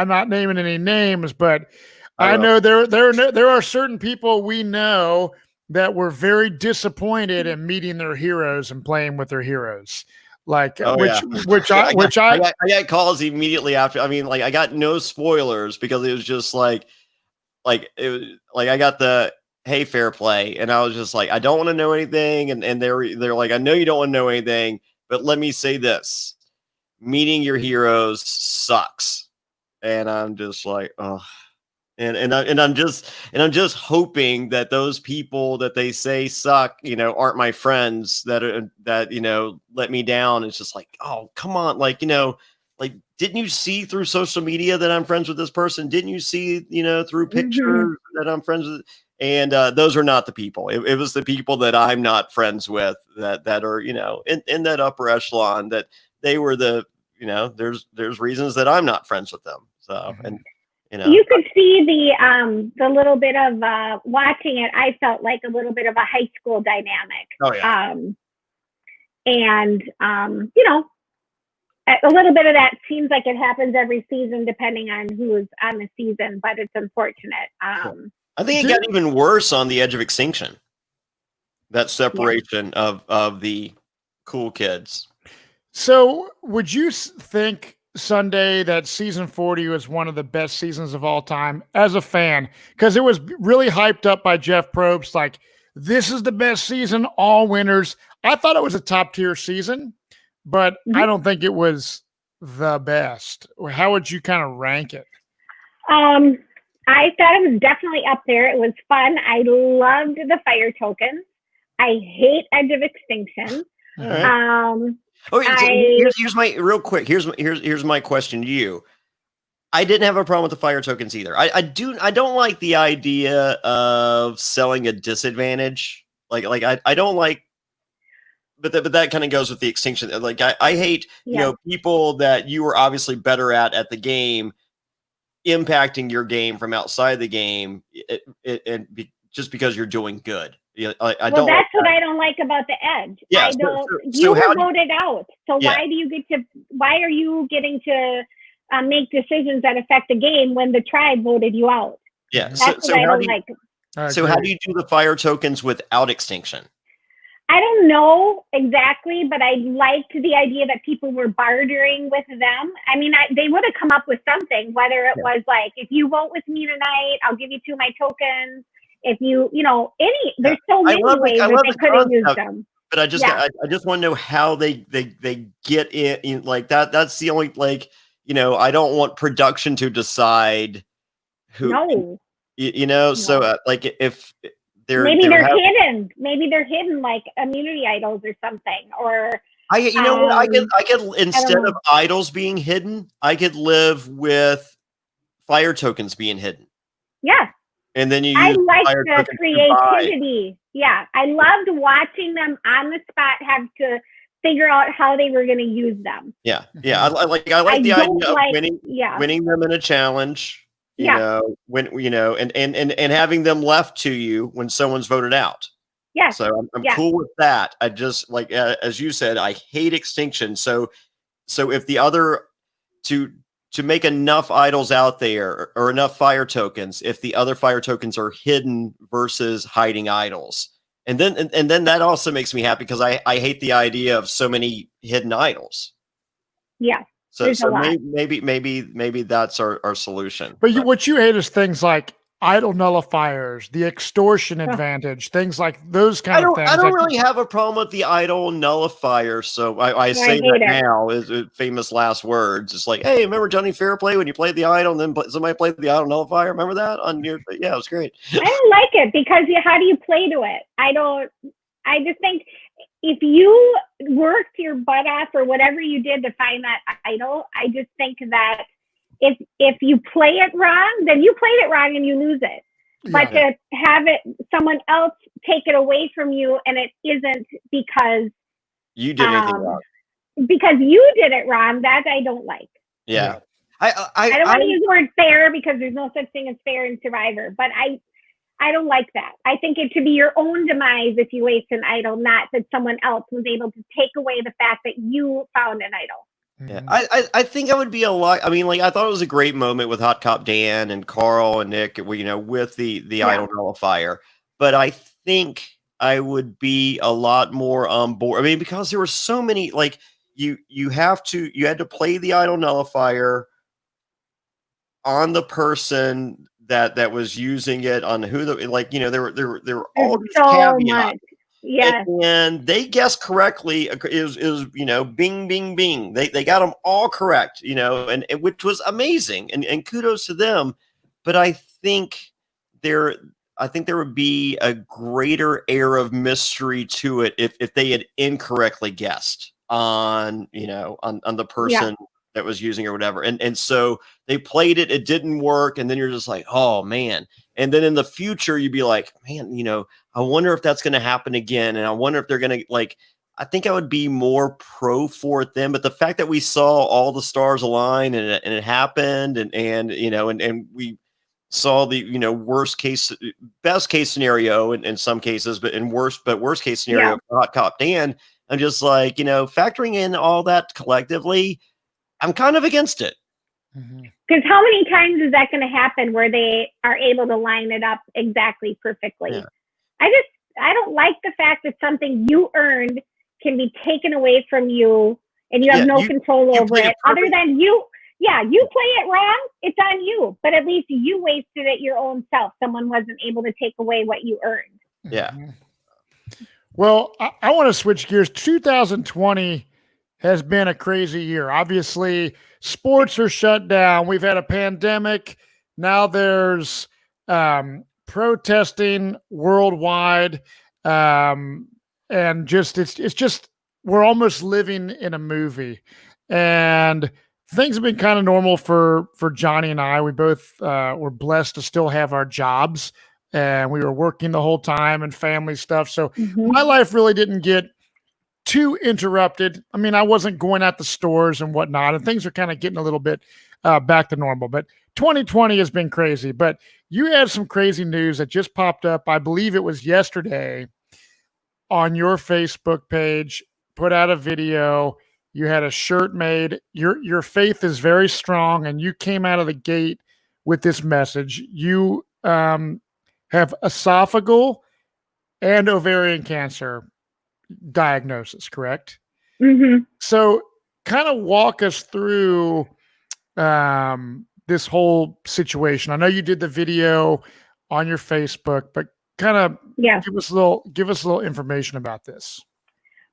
not naming any names, but I know there are certain people we know that were very disappointed in meeting their heroes and playing with their heroes. Like, which I got calls immediately after. I got no spoilers because it was just I got the, hey, Fairplay. And I was just like, I don't want to know anything. And they're like, I know you don't want to know anything, but let me say this. Meeting your heroes sucks. And I'm just like, oh, and I'm just hoping that those people that they say suck, aren't my friends that let me down. It's just like, oh, come on. Didn't you see through social media that I'm friends with this person? Didn't you see, through pictures that I'm friends with? And those are not the people. It was the people that I'm not friends with that are, in that upper echelon, that they were the, there's reasons that I'm not friends with them. So, and, you could see the little bit of watching it. I felt like a little bit of a high school dynamic. Oh, yeah. A little bit of that seems like it happens every season, depending on who's on the season, but it's unfortunate. I think it got even worse on The Edge of Extinction. That separation of the cool kids. So would you think, Sunday, that season 40 was one of the best seasons of all time as a fan? Because it was really hyped up by Jeff Probst, like, this is the best season, all winners. I thought it was a top tier season, but I don't think it was the best. How would you kind of rank it? I thought it was definitely up there. It was fun. I loved the fire tokens. I hate Edge of Extinction. All right. Here's my real quick. Here's my question to you. I didn't have a problem with the fire tokens either. I don't like the idea of selling a disadvantage. I don't like but that kind of goes with the extinction. Like I hate, people that you were obviously better at the game, impacting your game from outside the game, just because you're doing good. I don't. That's what I don't like about the Edge. Yeah, I don't. You were voted out, so why do you get to? Why are you getting to make decisions that affect the game when the tribe voted you out? Yeah, that's what I don't like. So how do you do the fire tokens without extinction? I don't know exactly, but I liked the idea that people were bartering with them. I mean, they would have come up with something, whether it was like, if you vote with me tonight, I'll give you 2 of my tokens. If there's so many ways that they could have used them. But I just want to know how they get in like that. That's the only, like, I don't want production to decide who. No. No. So like if they're hidden, maybe they're hidden like immunity idols or something, or I could instead of idols being hidden, I could live with fire tokens being hidden. Yeah. And then you use I like fire the creativity. Yeah. I loved watching them on the spot have to figure out how they were going to use them. Yeah. Yeah. I like the idea of winning them in a challenge. You know, and having them left to you when someone's voted out. Yeah. So I'm cool with that. I just like, as you said, I hate extinction. So if the other to make enough idols out there or enough fire tokens, if the other fire tokens are hidden versus hiding idols, and then that also makes me happy because I hate the idea of so many hidden idols. Yeah. So maybe that's our solution. But what you hate is things like idle nullifiers, the extortion advantage, things like those kind of things. I don't really have a problem with the idle nullifier. So I say that now is famous last words. It's like, hey, remember Jonny Fairplay when you played the idle and then somebody played the idle nullifier? Remember that on your? Yeah, it was great. I don't like it because how do you play to it? I just think if you worked your butt off or whatever you did to find that idol, I just think that if you play it wrong, then you played it wrong and you lose it. But to have someone else take it away from you and it isn't because you did anything wrong. Because you did it wrong, that I don't like. Yeah. I don't want to use the word fair because there's no such thing as fair in Survivor, but I don't like that. I think it should be your own demise if you waste an idol, not that someone else was able to take away the fact that you found an idol. Yeah, I think I would be a lot. I mean, like, I thought it was a great moment with Hot Cop Dan and Carl and Nick, with the idol nullifier. But I think I would be a lot more on board. I mean, because there were so many, like, you had to play the idol nullifier on the person that was using it, on who there were all these caveats. Yeah, and they guessed correctly. Is bing, bing, bing. They got them all correct. And which was amazing. And kudos to them. But I think there would be a greater air of mystery to it if they had incorrectly guessed on the person that was using or whatever. And so they played it. It didn't work. And then you're just like, oh man. And then in the future, you'd be like, man, I wonder if that's going to happen again. And I wonder if they're going to, I think I would be more pro for it then. But the fact that we saw all the stars align and it happened and we saw the, best case scenario in some cases, but worst case scenario for Hot Cop Dan, I'm just like, factoring in all that collectively, I'm kind of against it. Because how many times is that going to happen where they are able to line it up exactly perfectly? Yeah. I don't like the fact that something you earned can be taken away from you and you have no control over it other than you. Yeah, you play it wrong, it's on you. But at least you wasted it your own self. Someone wasn't able to take away what you earned. Yeah. Well, I want to switch gears. 2020 has been a crazy year. Obviously, sports are shut down. We've had a pandemic. Now there's protesting worldwide. And it's just, we're almost living in a movie. And things have been kind of normal for Jonny and I. We both were blessed to still have our jobs, and we were working the whole time and family stuff. So my life really didn't get too interrupted. I mean, I wasn't going at the stores and whatnot, and things are kind of getting a little bit back to normal. But 2020 has been crazy. But you had some crazy news that just popped up. I believe it was yesterday on your Facebook page. Put out a video. You had a shirt made. Your faith is very strong, and you came out of the gate with this message. You have esophageal and ovarian cancer diagnosis, correct? Mm-hmm. So kind of walk us through this whole situation. I know you did the video on your Facebook, but kind of give us a little information about this.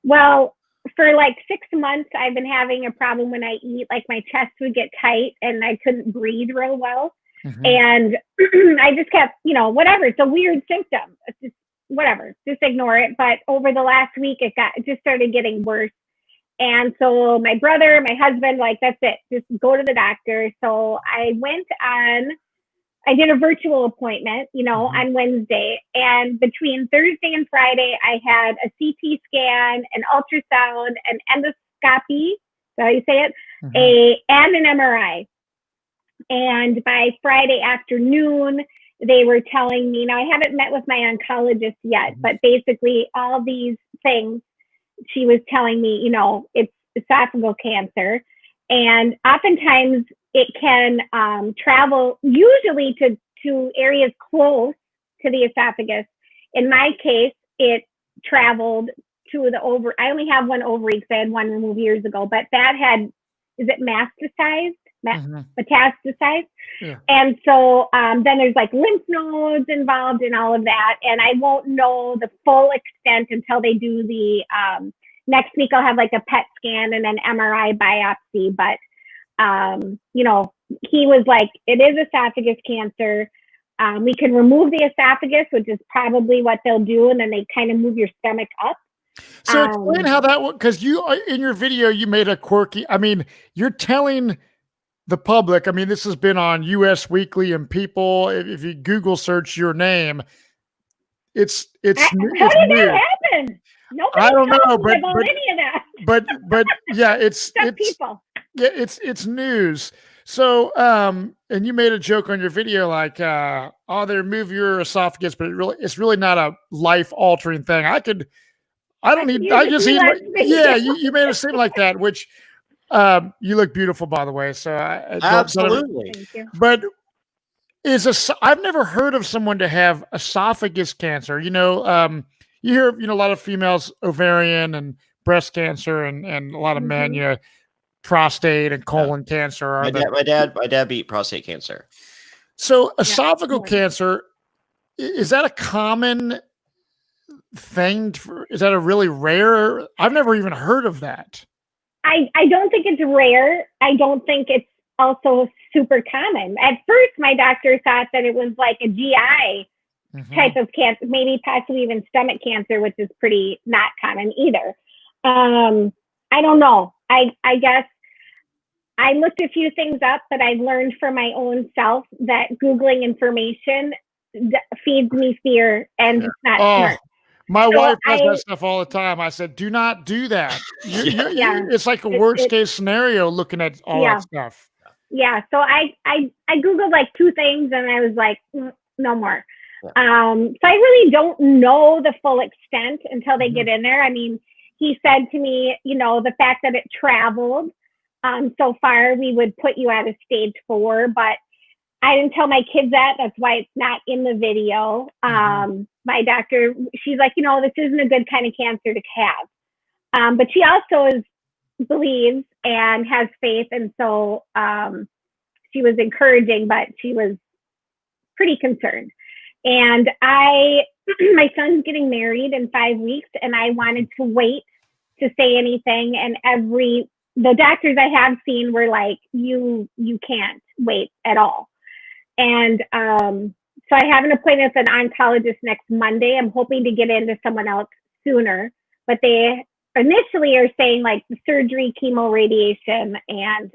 Well, for like 6 months, I've been having a problem when I eat, like my chest would get tight and I couldn't breathe real well. Mm-hmm. And I just kept, whatever. It's a weird symptom. It's just whatever, just ignore it. But over the last week, it just started getting worse. And so my brother, my husband, like, that's it, just go to the doctor. So I did a virtual appointment, on Wednesday. And between Thursday and Friday, I had a CT scan, an ultrasound, an endoscopy, is that how you say it? And an MRI. And by Friday afternoon, they were telling me, now I haven't met with my oncologist yet, but basically all these things, she was telling me, it's esophageal cancer. And oftentimes it can travel usually to areas close to the esophagus. In my case, it traveled to the ovary. I only have one ovary because I had one removed years ago, but that is it metastasized? Metastasized. Yeah. And so then there's like lymph nodes involved in all of that. And I won't know the full extent until they do the, next week I'll have like a PET scan and an MRI biopsy. But, he was like, it is esophagus cancer. We can remove the esophagus, which is probably what they'll do. And then they kind of move your stomach up. So explain how that works. Because in your video, you made a quirky, you're telling the public, this has been on US Weekly and people, if you Google search your name, it's how did that happen? Nobody I don't know, but any of that. but yeah, it's people. Yeah, it's news. So and you made a joke on your video like they remove your esophagus, but it's really not a life altering thing. You made it seem like that, which you look beautiful, by the way. So absolutely. Thank you. But I've never heard of someone to have esophagus cancer. You hear a lot of females ovarian and breast cancer, and a lot of men prostate and colon cancer. My dad beat prostate cancer. So esophageal cancer, is that a common thing? Is that a really rare? I've never even heard of that. I don't think it's rare. I don't think it's also super common. At first, my doctor thought that it was like a GI type of cancer, maybe possibly even stomach cancer, which is pretty not common either. I don't know. I guess I looked a few things up, but I've learned for my own self that Googling information feeds me fear, and it's not smart. My wife does that stuff all the time. I said, do not do that. It's like a worst case scenario looking at all that stuff. Yeah. So I Googled like 2 things and I was like, no more. So I really don't know the full extent until they get in there. He said to me, the fact that it traveled so far, we would put you at a stage 4, but I didn't tell my kids that. That's why it's not in the video. My doctor, she's like, this isn't a good kind of cancer to have. But she also believes and has faith. And so she was encouraging, but she was pretty concerned. And my son's getting married in 5 weeks, and I wanted to wait to say anything. And the doctors I have seen were like, you can't wait at all. And so I have an appointment with an oncologist next Monday. I'm hoping to get into someone else sooner, but they initially are saying like the surgery, chemo, radiation. And,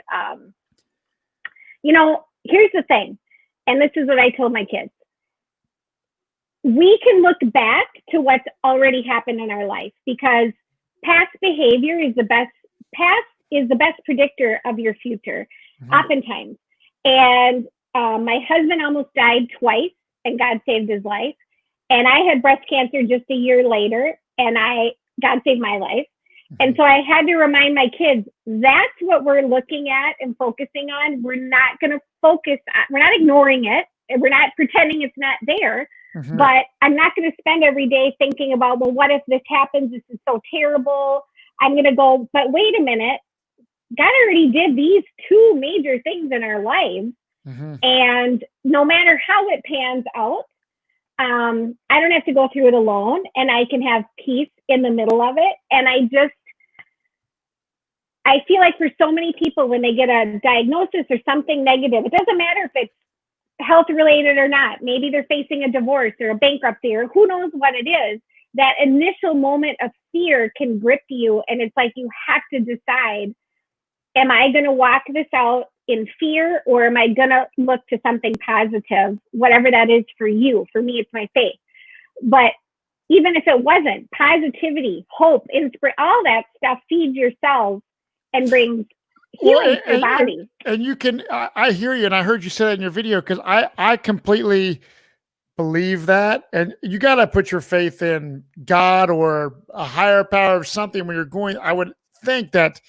here's the thing. And this is what I told my kids. We can look back to what's already happened in our life, because past behavior is the best. Past is the best predictor of your future, oftentimes. And my husband almost died twice, and God saved his life. And I had breast cancer just a year later, and God saved my life. And so I had to remind my kids, that's what we're looking at and focusing on. We're not going to focus on, we're not ignoring it, and we're not pretending it's not there. But I'm not going to spend every day thinking about, well, what if this happens? This is so terrible. I'm going to go, but wait a minute. God already did these two major things in our lives. And no matter how it pans out, I don't have to go through it alone, and I can have peace in the middle of it. And I feel like for so many people, when they get a diagnosis or something negative, it doesn't matter if it's health related or not. Maybe they're facing a divorce or a bankruptcy or who knows what it is. That initial moment of fear can grip you, and it's like you have to decide, am I going to walk this out in fear, or am I going to look to something positive, whatever that is for you? For me, it's my faith. But even if it wasn't, positivity, hope, inspiration, all that stuff feeds your cells and brings healing to your body. And you can, I hear you, and I heard you say that in your video, because I completely believe that. And you got to put your faith in God or a higher power or something when you're going. I would think that,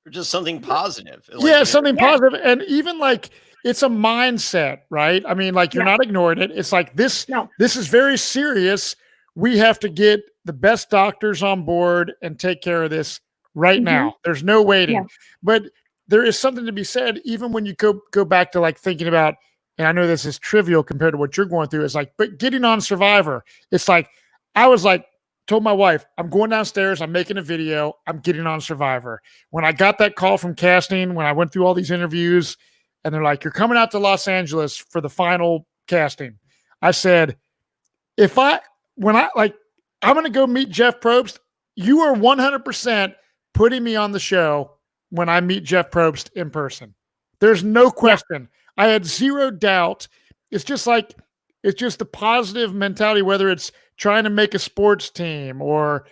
or just something positive. Like, something positive. And even like, it's a mindset, right? I mean, like, you're not ignoring it. It's like this is very serious. We have to get the best doctors on board and take care of this right now. There's no waiting. But there is something to be said, even when you go back to like thinking about, and I know this is trivial compared to what you're going through, is like, but getting on Survivor, it's like, I was like, told my wife, I'm going downstairs, I'm making a video, I'm getting on Survivor. When I got that call from casting, when I went through all these interviews, and they're like, you're coming out to Los Angeles for the final casting. I said, I'm going to go meet Jeff Probst, you are 100% putting me on the show when I meet Jeff Probst in person. There's no question. I had zero doubt. It's just the positive mentality, whether it's trying to make a sports team or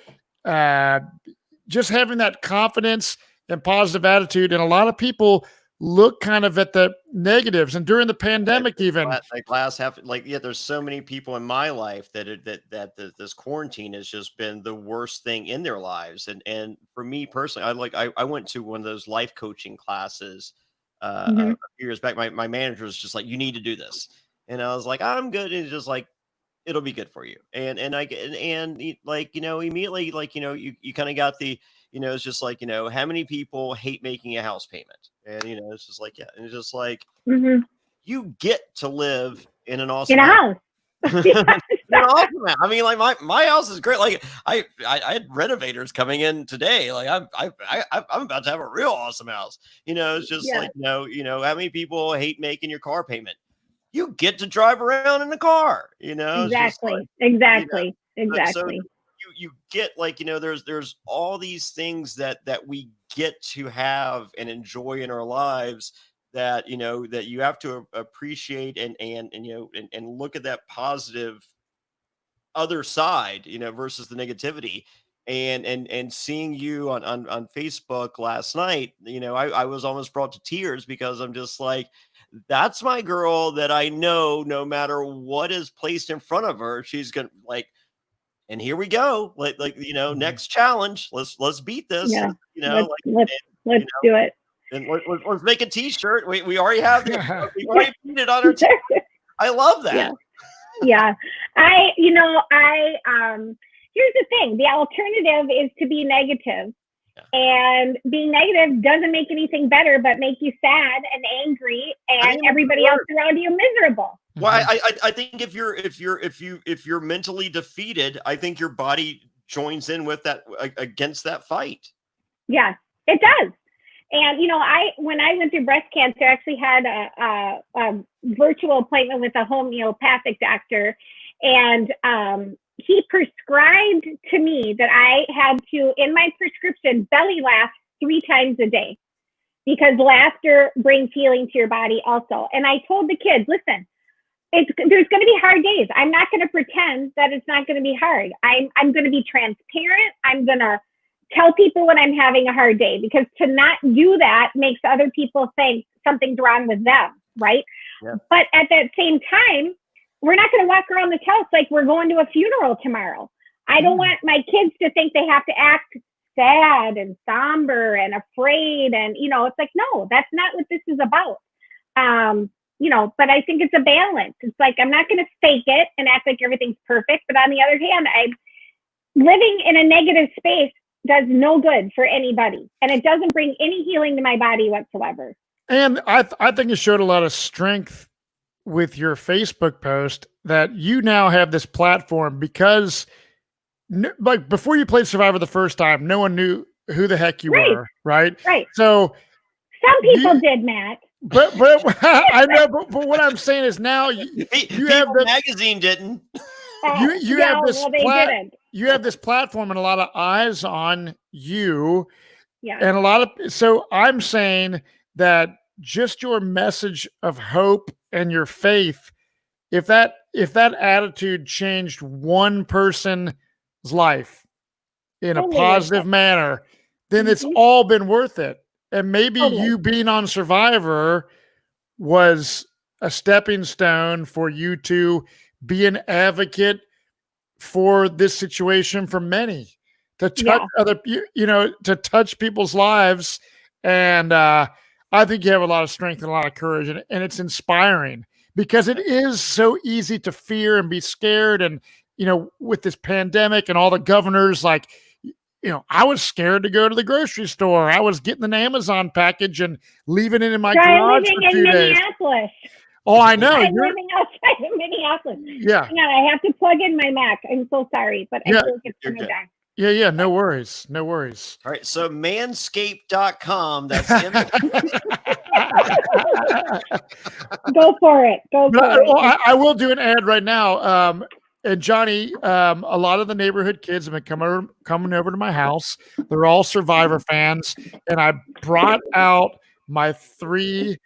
just having that confidence and positive attitude. And a lot of people look kind of at the negatives, and during the pandemic, even like last half, like, there's so many people in my life that this quarantine has just been the worst thing in their lives. And for me personally, I went to one of those life coaching classes a few years back. My manager was just like, you need to do this. And I was like, I'm good. And it's just like, it'll be good for you. And like, immediately, like, you kind of got the, it's just like, how many people hate making a house payment? And, it's just like, and it's just like, you get to live in an awesome house. I mean, like my house is great. Like I had renovators coming in today. Like I'm about to have a real awesome house. It's just like, how many people hate making your car payment? You get to drive around in a car, Exactly. So you get, like, there's all these things that we get to have and enjoy in our lives that, that you have to appreciate and look at that positive other side, versus the negativity. And seeing you on Facebook last night, I was almost brought to tears, because I'm just like, that's my girl that I know no matter what is placed in front of her, she's gonna, like, and here we go. Like, next challenge. Let's beat this. Yeah. Let's do it. And let's make a t-shirt. We already have this. We already beat it on our t-shirt. I love that. Yeah. Here's the thing. The alternative is to be negative. And being negative doesn't make anything better, but make you sad and angry, and everybody else around you miserable. Well, I think if you're mentally defeated, I think your body joins in with that, against that fight. Yeah, it does. And when I went through breast cancer, I actually had a virtual appointment with a homeopathic doctor, and he prescribed to me that I had to, in my prescription, belly laugh 3 times a day, because laughter brings healing to your body also. And I told the kids, listen, there's going to be hard days. I'm not going to pretend that it's not going to be hard. I'm going to be transparent. I'm going to tell people when I'm having a hard day, because to not do that makes other people think something's wrong with them, right? Yeah. But at that same time, we're not going to walk around the house like we're going to a funeral tomorrow. I don't want my kids to think they have to act sad and somber and afraid. And, it's like, no, that's not what this is about. But I think it's a balance. It's like, I'm not going to fake it and act like everything's perfect. But on the other hand, living in a negative space does no good for anybody. And it doesn't bring any healing to my body whatsoever. And I think it showed a lot of strength with your Facebook post that you now have this platform, because like before you played Survivor the first time, no one knew who the heck you were, right? Right. So some people did, Matt. But I know, but what I'm saying is now you have the magazine didn't. You have this platform and a lot of eyes on you. Yeah. And so I'm saying that just your message of hope and your faith, if that attitude changed one person's life in a positive manner, then it's all been worth it. And maybe you being on Survivor was a stepping stone for you to be an advocate for this situation for many, to touch to touch people's lives. And I think you have a lot of strength and a lot of courage, and it's inspiring, because it is so easy to fear and be scared. And, with this pandemic and all the governors, like, I was scared to go to the grocery store. I was getting an Amazon package and leaving it in my garage for 2 days. Oh, I know. I'm living outside of Minneapolis. Yeah. Hang on, I have to plug in my Mac. I'm so sorry, but I feel like it's coming back. Yeah. No worries. All right. So manscaped.com. That's him. Go for it. Well, I will do an ad right now. And Jonny, a lot of the neighborhood kids have been coming over to my house. They're all Survivor fans. And I brought out my 3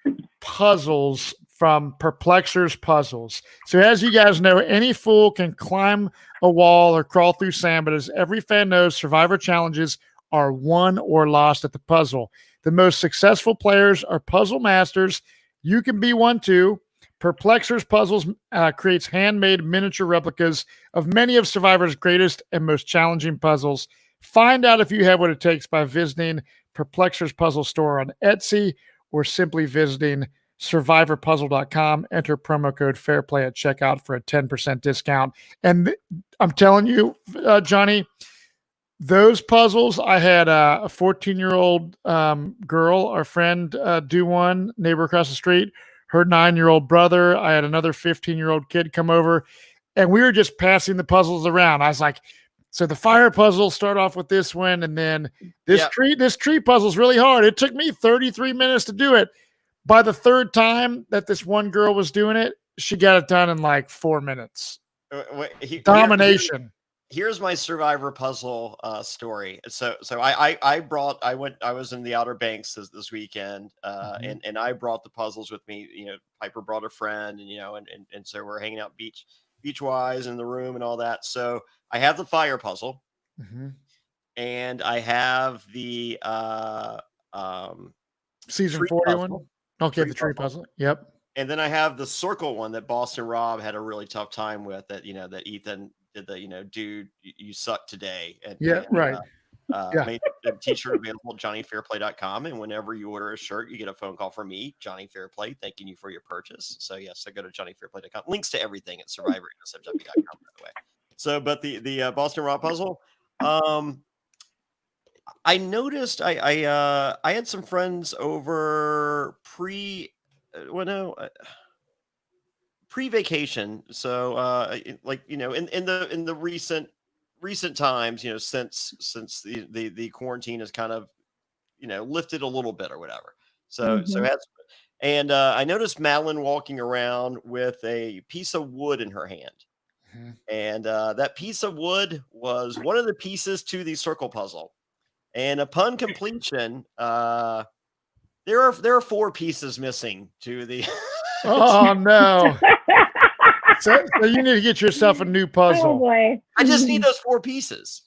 puzzles from Perplexer's Puzzles. So as you guys know, any fool can climb a wall or crawl through sand, but as every fan knows, Survivor challenges are won or lost at the puzzle. The most successful players are puzzle masters. You can be one too. Perplexer's Puzzles creates handmade miniature replicas of many of Survivor's greatest and most challenging puzzles. Find out if you have what it takes by visiting Perplexer's Puzzle store on Etsy or simply visiting survivorpuzzle.com. Enter promo code Fairplay at checkout for a 10% discount. And I'm telling you, Jonny, those puzzles, I had a 14-year-old girl, our friend, do one, neighbor across the street. Her 9-year-old brother. I had another 15-year-old kid come over, and we were just passing the puzzles around. I was like, so the fire puzzle, start off with this one, and then this tree puzzle is really hard. It took me 33 minutes to do it. By the 3rd time that this one girl was doing it, she got it done in like 4 minutes. Domination. Here's my Survivor puzzle story. So I was in the Outer Banks this weekend, and I brought the puzzles with me. Piper brought a friend, and so we're hanging out beach wise in the room and all that. So I have the fire puzzle, and I have the season 41. Okay, the tree puzzle. Yep. And then I have the circle one that Boston Rob had a really tough time with. That that Ethan did the dude, you suck today. And right. Made the t-shirt available at JonnyFairplay.com, and whenever you order a shirt, you get a phone call from me, Jonny Fairplay, thanking you for your purchase. So yes, I go to JonnyFairplay.com. Links to everything at SurvivorNSFW.com, by the way. So, but the Boston Rob puzzle, I noticed I had some friends over pre-vacation. So in the recent times, since the quarantine has kind of lifted a little bit or whatever. So I noticed Madeline walking around with a piece of wood in her hand. And that piece of wood was one of the pieces to the circle puzzle. And upon completion, there are 4 pieces missing to the. Oh no! So you need to get yourself a new puzzle. Oh boy! I just need those 4 pieces.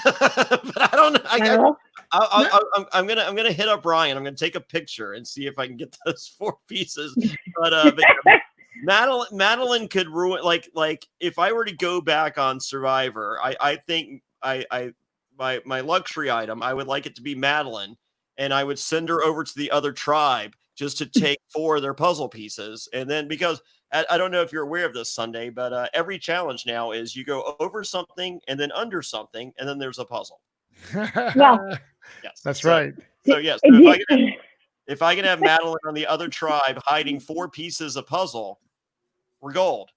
But I don't know. Well, I'm gonna hit up Ryan. I'm gonna take a picture and see if I can get those 4 pieces. But yeah, Madeline could ruin like if I were to go back on Survivor, I think my luxury item, I would like it to be Madeline, and I would send her over to the other tribe just to take 4 of their puzzle pieces. And then because I don't know if you're aware of this, Sunday, but every challenge now is you go over something and then under something, and then there's a puzzle. Well, Yes, that's right. So yes, if I can have Madeline on the other tribe hiding 4 pieces of puzzle, we're gold.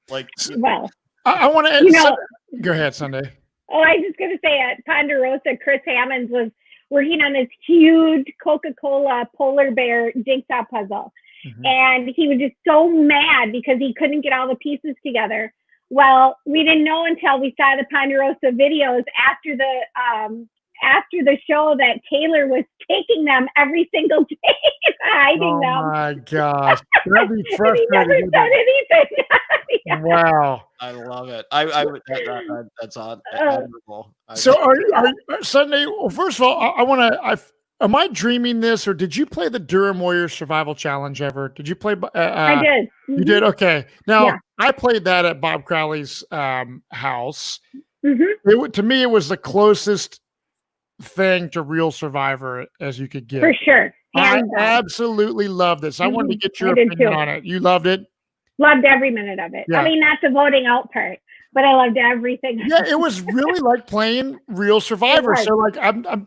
Like, well, I want to go ahead, Sunday. Oh, I was just going to say at Ponderosa, Chris Hammonds was working on this huge Coca-Cola polar bear jigsaw puzzle. Mm-hmm. And he was just so mad because he couldn't get all the pieces together. Well, we didn't know until we saw the Ponderosa videos after the show that Taylor was taking them every single day, hiding them. Oh my gosh, that'd be frustrating. He never said anything. Yeah. Wow, I love it. I would that's admirable. So, are Sunday? Well, first of all, am I dreaming this, or did you play the Durham Warriors Survival Challenge ever? Did you play? I did. You did? Okay. Now, I played that at Bob Crowley's house. Mm-hmm. To me, it was the closest thing to real Survivor as you could get. For sure. I absolutely loved this. I wanted to get your opinion on it. You loved it? Loved every minute of it. Yeah. I mean, not the voting out part, but I loved everything. Yeah, it was really like playing real Survivor. So, like,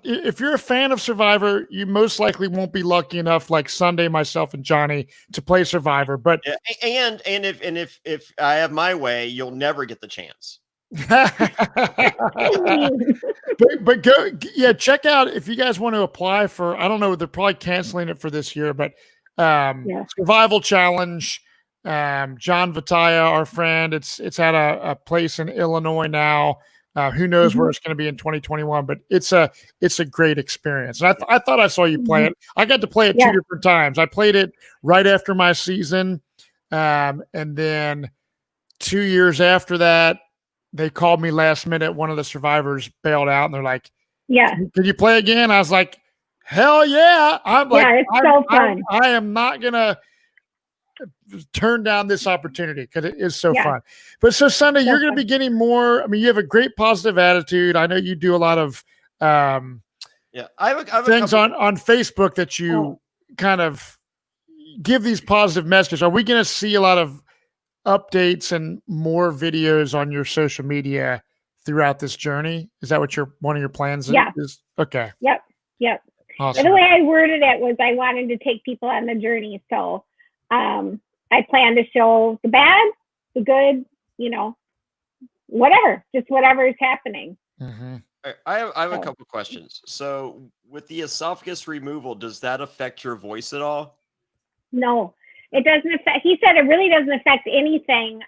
if you're a fan of Survivor, you most likely won't be lucky enough, like Sunday, myself, and Jonny, to play Survivor. But and if I have my way, you'll never get the chance. but go, check out if you guys want to apply for. I don't know, they're probably canceling it for this year, but Survival Challenge. John Vitaya, our friend, it's at a place in Illinois now. Who knows where it's going to be in 2021, but it's a great experience. And I thought I saw you play it. I got to play it 2 different times. I played it right after my season. And then 2 years after that, they called me last minute. One of the survivors bailed out and they're like, can you play again? I was like, hell yeah. It's so fun. I am not going to turn down this opportunity because it is so fun. But so Sunday, you're going to be getting more. I mean, you have a great positive attitude. I know you do a lot of I have things on Facebook that you kind of give these positive messages. Are we going to see a lot of updates and more videos on your social media throughout this journey? Is that what one of your plans is? Okay. Yep. Awesome. The way I worded it was I wanted to take people on the journey. So I plan to show the bad, the good, whatever is happening. Mm-hmm. I have a couple questions. So with the esophagus removal, does that affect your voice at all? No, it doesn't affect. He said it really doesn't affect anything.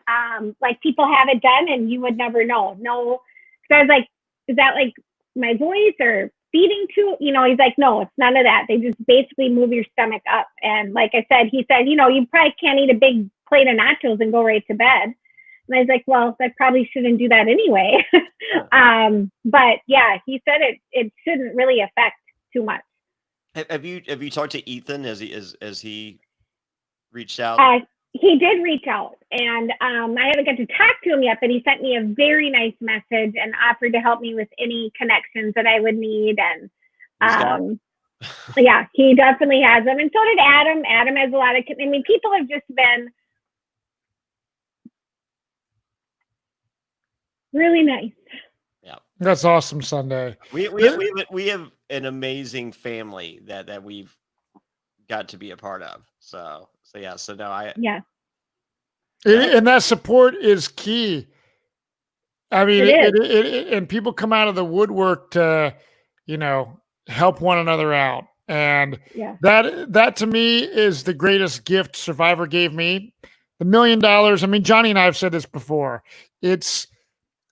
Like people have it done and you would never know. No, because I was like, is that like my voice or feeding too? He's like, no, it's none of that. They just basically move your stomach up. And like I said, he said, you probably can't eat a big plate of nachos and go right to bed. And I was like, well, I probably shouldn't do that anyway. But yeah, he said it shouldn't really affect too much. Have you talked to Ethan as he reached out? He did reach out, and I haven't got to talk to him yet, but he sent me a very nice message and offered to help me with any connections that I would need. And yeah, he definitely has them. And so did Adam. Adam has a lot of, people have just been really nice. Yeah. That's awesome, Sunday. We have an amazing family that we've got to be a part of. So and that support is key. I mean, and people come out of the woodwork to, help one another out. And that to me is the greatest gift Survivor gave me. The $1 million. I mean, Jonny and I have said this before. It's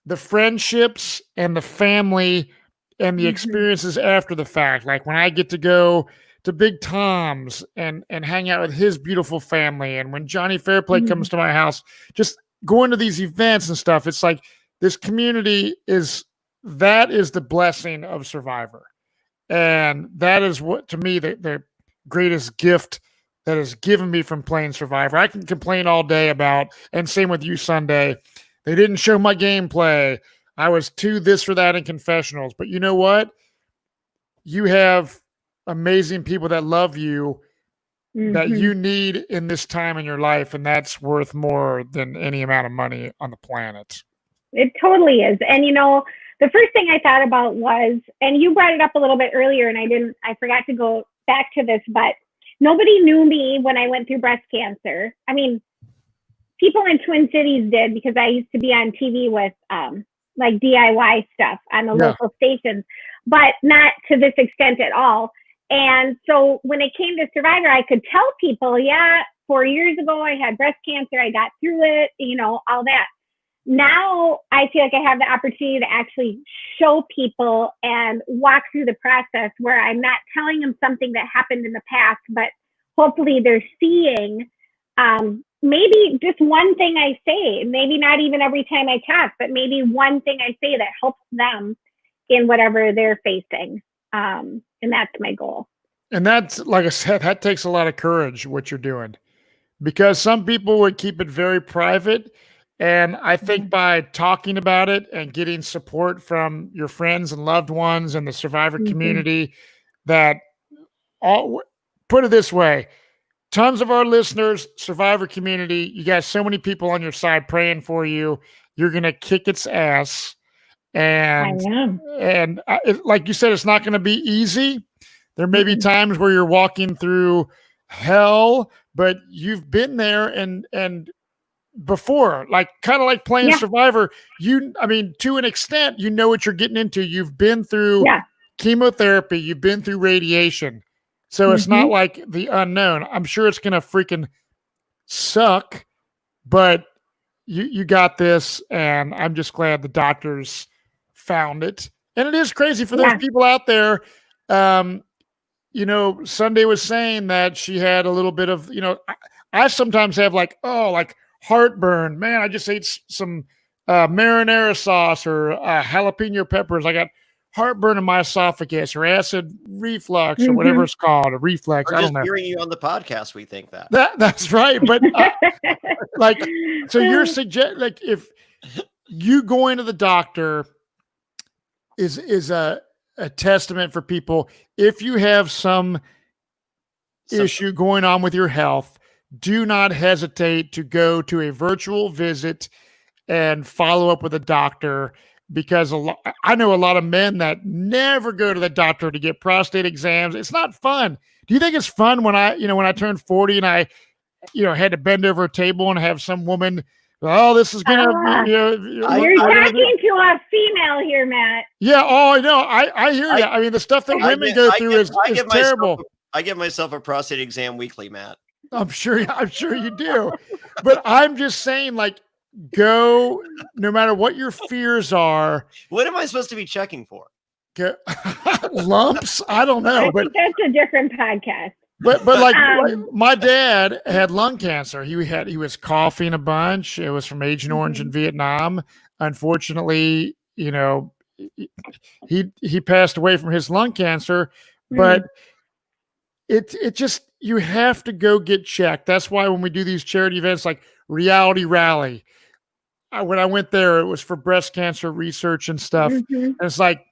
the friendships and the family and the experiences after the fact. Like when I get to go to Big Tom's and hang out with his beautiful family. And when Jonny Fairplay comes to my house, just going to these events and stuff, it's like this community is that is the blessing of Survivor. And that is what, to me, the greatest gift that is given me from playing Survivor. I can complain all day about, and same with you, Sunday. They didn't show my gameplay. I was too this or that in confessionals. But you know what? You have amazing people that love you, that you need in this time in your life, and that's worth more than any amount of money on the planet. It totally is. And the first thing I thought about was, and you brought it up a little bit earlier, and I forgot to go back to this, but nobody knew me when I went through breast cancer. I mean, people in Twin Cities did, because I used to be on TV with like DIY stuff on the local stations, but not to this extent at all. And so when it came to Survivor, I could tell people, 4 years ago, I had breast cancer. I got through it, all that. Now I feel like I have the opportunity to actually show people and walk through the process, where I'm not telling them something that happened in the past, but hopefully they're seeing maybe just one thing I say, maybe not even every time I talk, but maybe one thing I say that helps them in whatever they're facing. And that's my goal. And that's, like I said, that takes a lot of courage, what you're doing, because some people would keep it very private. And I think by talking about it and getting support from your friends and loved ones and the Survivor community, that put it this way, tons of our listeners, Survivor community, you got so many people on your side praying for you. You're going to kick its ass. And like you said, it's not going to be easy. There may be times where you're walking through hell, but you've been there and before, like kind of like playing Survivor. To an extent, you know what you're getting into. You've been through chemotherapy, you've been through radiation. So it's not like the unknown. I'm sure it's going to freaking suck, but you got this. And I'm just glad the doctors found it. And it is crazy for those people out there. Sunday was saying that she had a little bit of, I sometimes have like heartburn. Man, I just ate some marinara sauce or jalapeno peppers. I got heartburn in my esophagus or acid reflux or whatever it's called, a reflex. Or I just don't know. hearing you on the podcast, we think that's right. But so you're suggesting, if you going to the doctor is a testament for people. If you have some issue going on with your health, do not hesitate to go to a virtual visit and follow up with a doctor, because I know a lot of men that never go to the doctor to get prostate exams. It's not fun. Do you think it's fun when I turned 40 and I, had to bend over a table and have some woman, this is gonna you're talking to a female here, Matt. Yeah. Oh, I know. I hear you. I mean, the stuff that women go through is terrible. I give myself a prostate exam weekly, Matt. I'm sure you do. But I'm just saying, go, no matter what your fears are. What am I supposed to be checking for? Lumps? I don't know. I think that's a different podcast. But my dad had lung cancer. He was coughing a bunch. It was from Agent Orange in Vietnam. Unfortunately, he passed away from his lung cancer. But it just, you have to go get checked. That's why when we do these charity events like Reality Rally, when I went there, it was for breast cancer research and stuff. And it's like,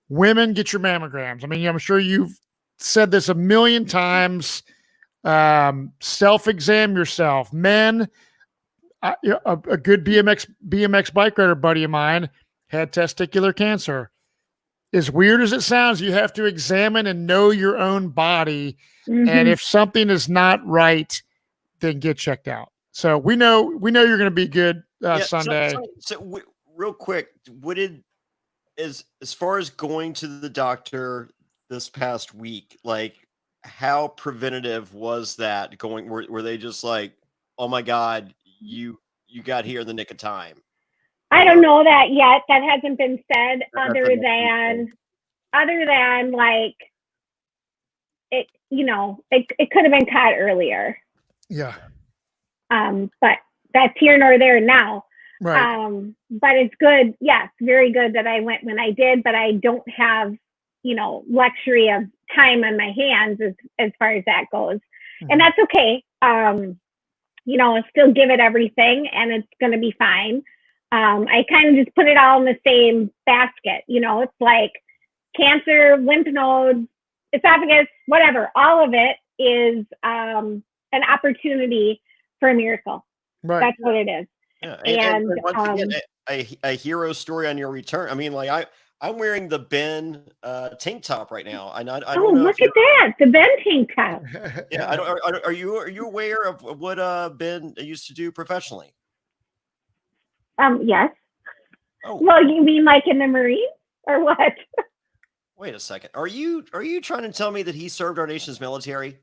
women, get your mammograms. I mean, I'm sure you've said this a million times. Self-exam yourself. Men, a good BMX bike rider buddy of mine had testicular cancer. As weird as it sounds, you have to examine and know your own body. And if something is not right, then get checked out. So we know you're going to be good Sunday. So real quick, as far as going to the doctor this past week, how preventative was that going? Were they just like, oh my God, you got here in the nick of time? I don't know that yet. That hasn't been said, other than it could have been caught earlier. Yeah. But that's here nor there now. Right. But it's good. Yes, very good that I went when I did, but I don't have, luxury of time on my hands as far as that goes. And that's okay. Still give it everything and it's going to be fine. I kind of just put it all in the same basket. It's like cancer, lymph nodes, esophagus, whatever. All of it is an opportunity for a miracle. Right. That's what it is. Yeah. And once again, a hero story on your return. I mean, like I'm wearing the Ben tank top right now. I don't know. Look at that, the Ben tank top. Yeah, are you aware of what Ben used to do professionally? Yes. Oh. Well, you mean like in the Marines or what? Wait a second. Are you trying to tell me that he served our nation's military?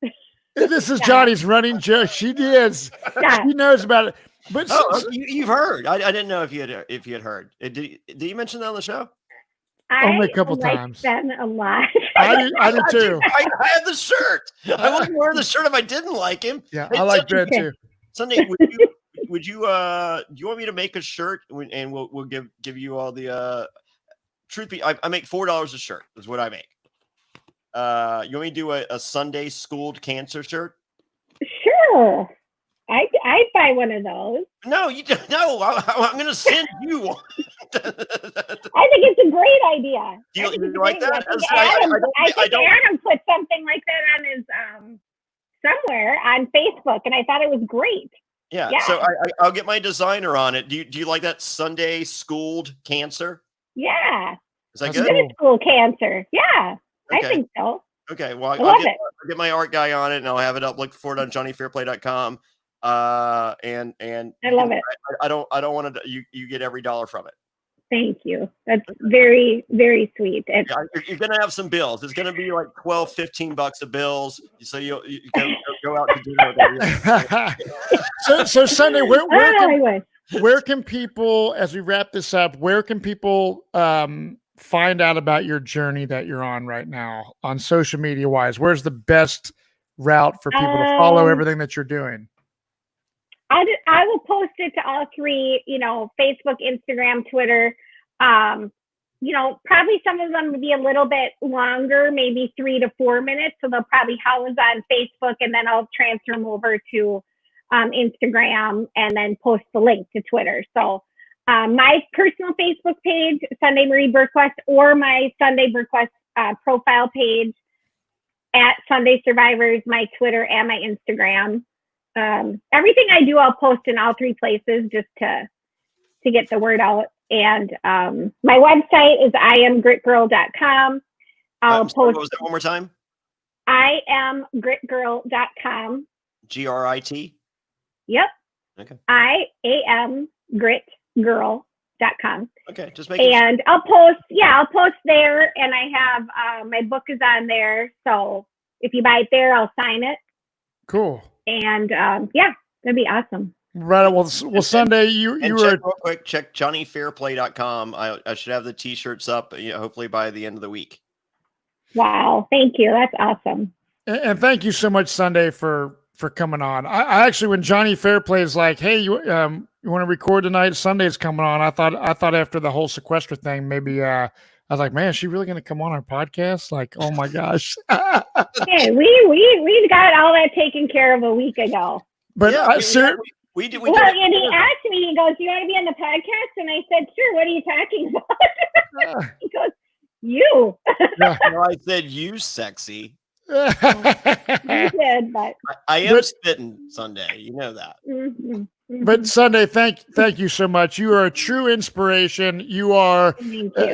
Yeah. This is Johnny's running joke. She is. Yeah. She knows about it. But you've heard. I didn't know if you had heard. Did you mention that on the show? Only a couple like times. Ben a lot. I do too. I have the shirt. I wouldn't wear the shirt if I didn't like him. Yeah, Hey, I like Ben Okay. too. Sunday, would you do you want me to make a shirt and we'll give you all the truth be I make $4 a shirt is what I make. You want me to do a Sunday schooled cancer shirt? Sure. I'd buy one of those. No, you don't. No, I'm going to send you one. I think it's a great idea. You like that? I think Adam put something like that on his somewhere on Facebook, and I thought it was great. Yeah. Yeah. So I'll get my designer on it. Do you like that Sunday schooled cancer? Yeah. Is that That's good? cool. Middle school cancer. Yeah. Okay. I think so. Okay. Well, I love it. I'll get my art guy on it, and I'll have it up. Look for it on JohnnyFairplay.com. And I love it. I don't want to. You get every dollar from it. Thank you. That's very, very sweet. Yeah, you're gonna have some bills. It's gonna be like $12-15 of bills. So you go out to dinner. So Sunday, Anyway. where can people, as we wrap this up, where can people find out about your journey that you're on right now on social media wise? Where's the best route for people to follow everything that you're doing? I will post it to all three, Facebook, Instagram, Twitter. Probably some of them will be a little bit longer, maybe 3 to 4 minutes. So they'll probably house on Facebook, and then I'll transfer them over to Instagram and then post the link to Twitter. So my personal Facebook page, Sunday Marie Burquest, or my Sunday Burquest profile page at Sunday Survivors, my Twitter and my Instagram. Everything I do, I'll post in all three places just to get the word out. And my website is iamgritgirl.com. I'll post. What was that one more time? iamgritgirl.com. GRIT? Yep. Okay. iamgritgirl.com. Okay. Just make it. And I'll post there, and I have my book is on there. So if you buy it there, I'll sign it. Cool. And that'd be awesome. Right. Well, Sunday, you were real quick. Check JohnnyFairplay.com. I should have the t-shirts up. Hopefully by the end of the week. Wow, thank you. That's awesome. And thank you so much, Sunday, for coming on. I actually, when Johnny Fairplay is like, "Hey, you want to record tonight? Sunday's coming on." I thought after the whole Sequester thing, maybe I was like, "Man, is she really going to come on our podcast?" Like, oh my gosh. Yeah, we got all that taken care of a week ago. But yeah, we did. Well, and he asked me, he goes, "Do you want to be on the podcast?" And I said, "Sure. What are you talking about?" He goes, "You." Yeah. No, I said you sexy. You did, but I am spitting Sunday. You know that. mm-hmm. But Sunday, thank you so much. You are a true inspiration. You are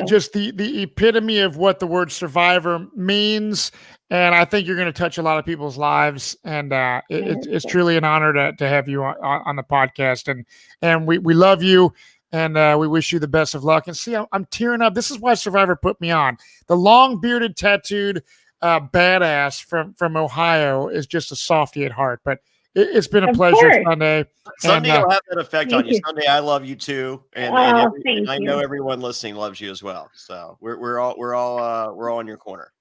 just the epitome of what the word survivor means. And I think you're going to touch a lot of people's lives. And it's truly an honor to have you on the podcast. And we love you. And we wish you the best of luck. And see, I'm tearing up. This is why Survivor put me on. The long bearded, tattooed badass from Ohio is just a softie at heart. But it's been a pleasure, course. Sunday. Sunday will have that effect on you. you. Sunday, I love you too, and I know everyone listening loves you as well. So we're all on your corner.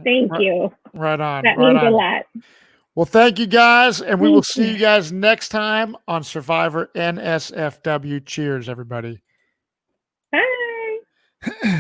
Thank you. Right on. That right means on. a lot. Well, thank you guys, and we will Thank see you. you guys next time on Survivor NSFW. Cheers, everybody. Bye.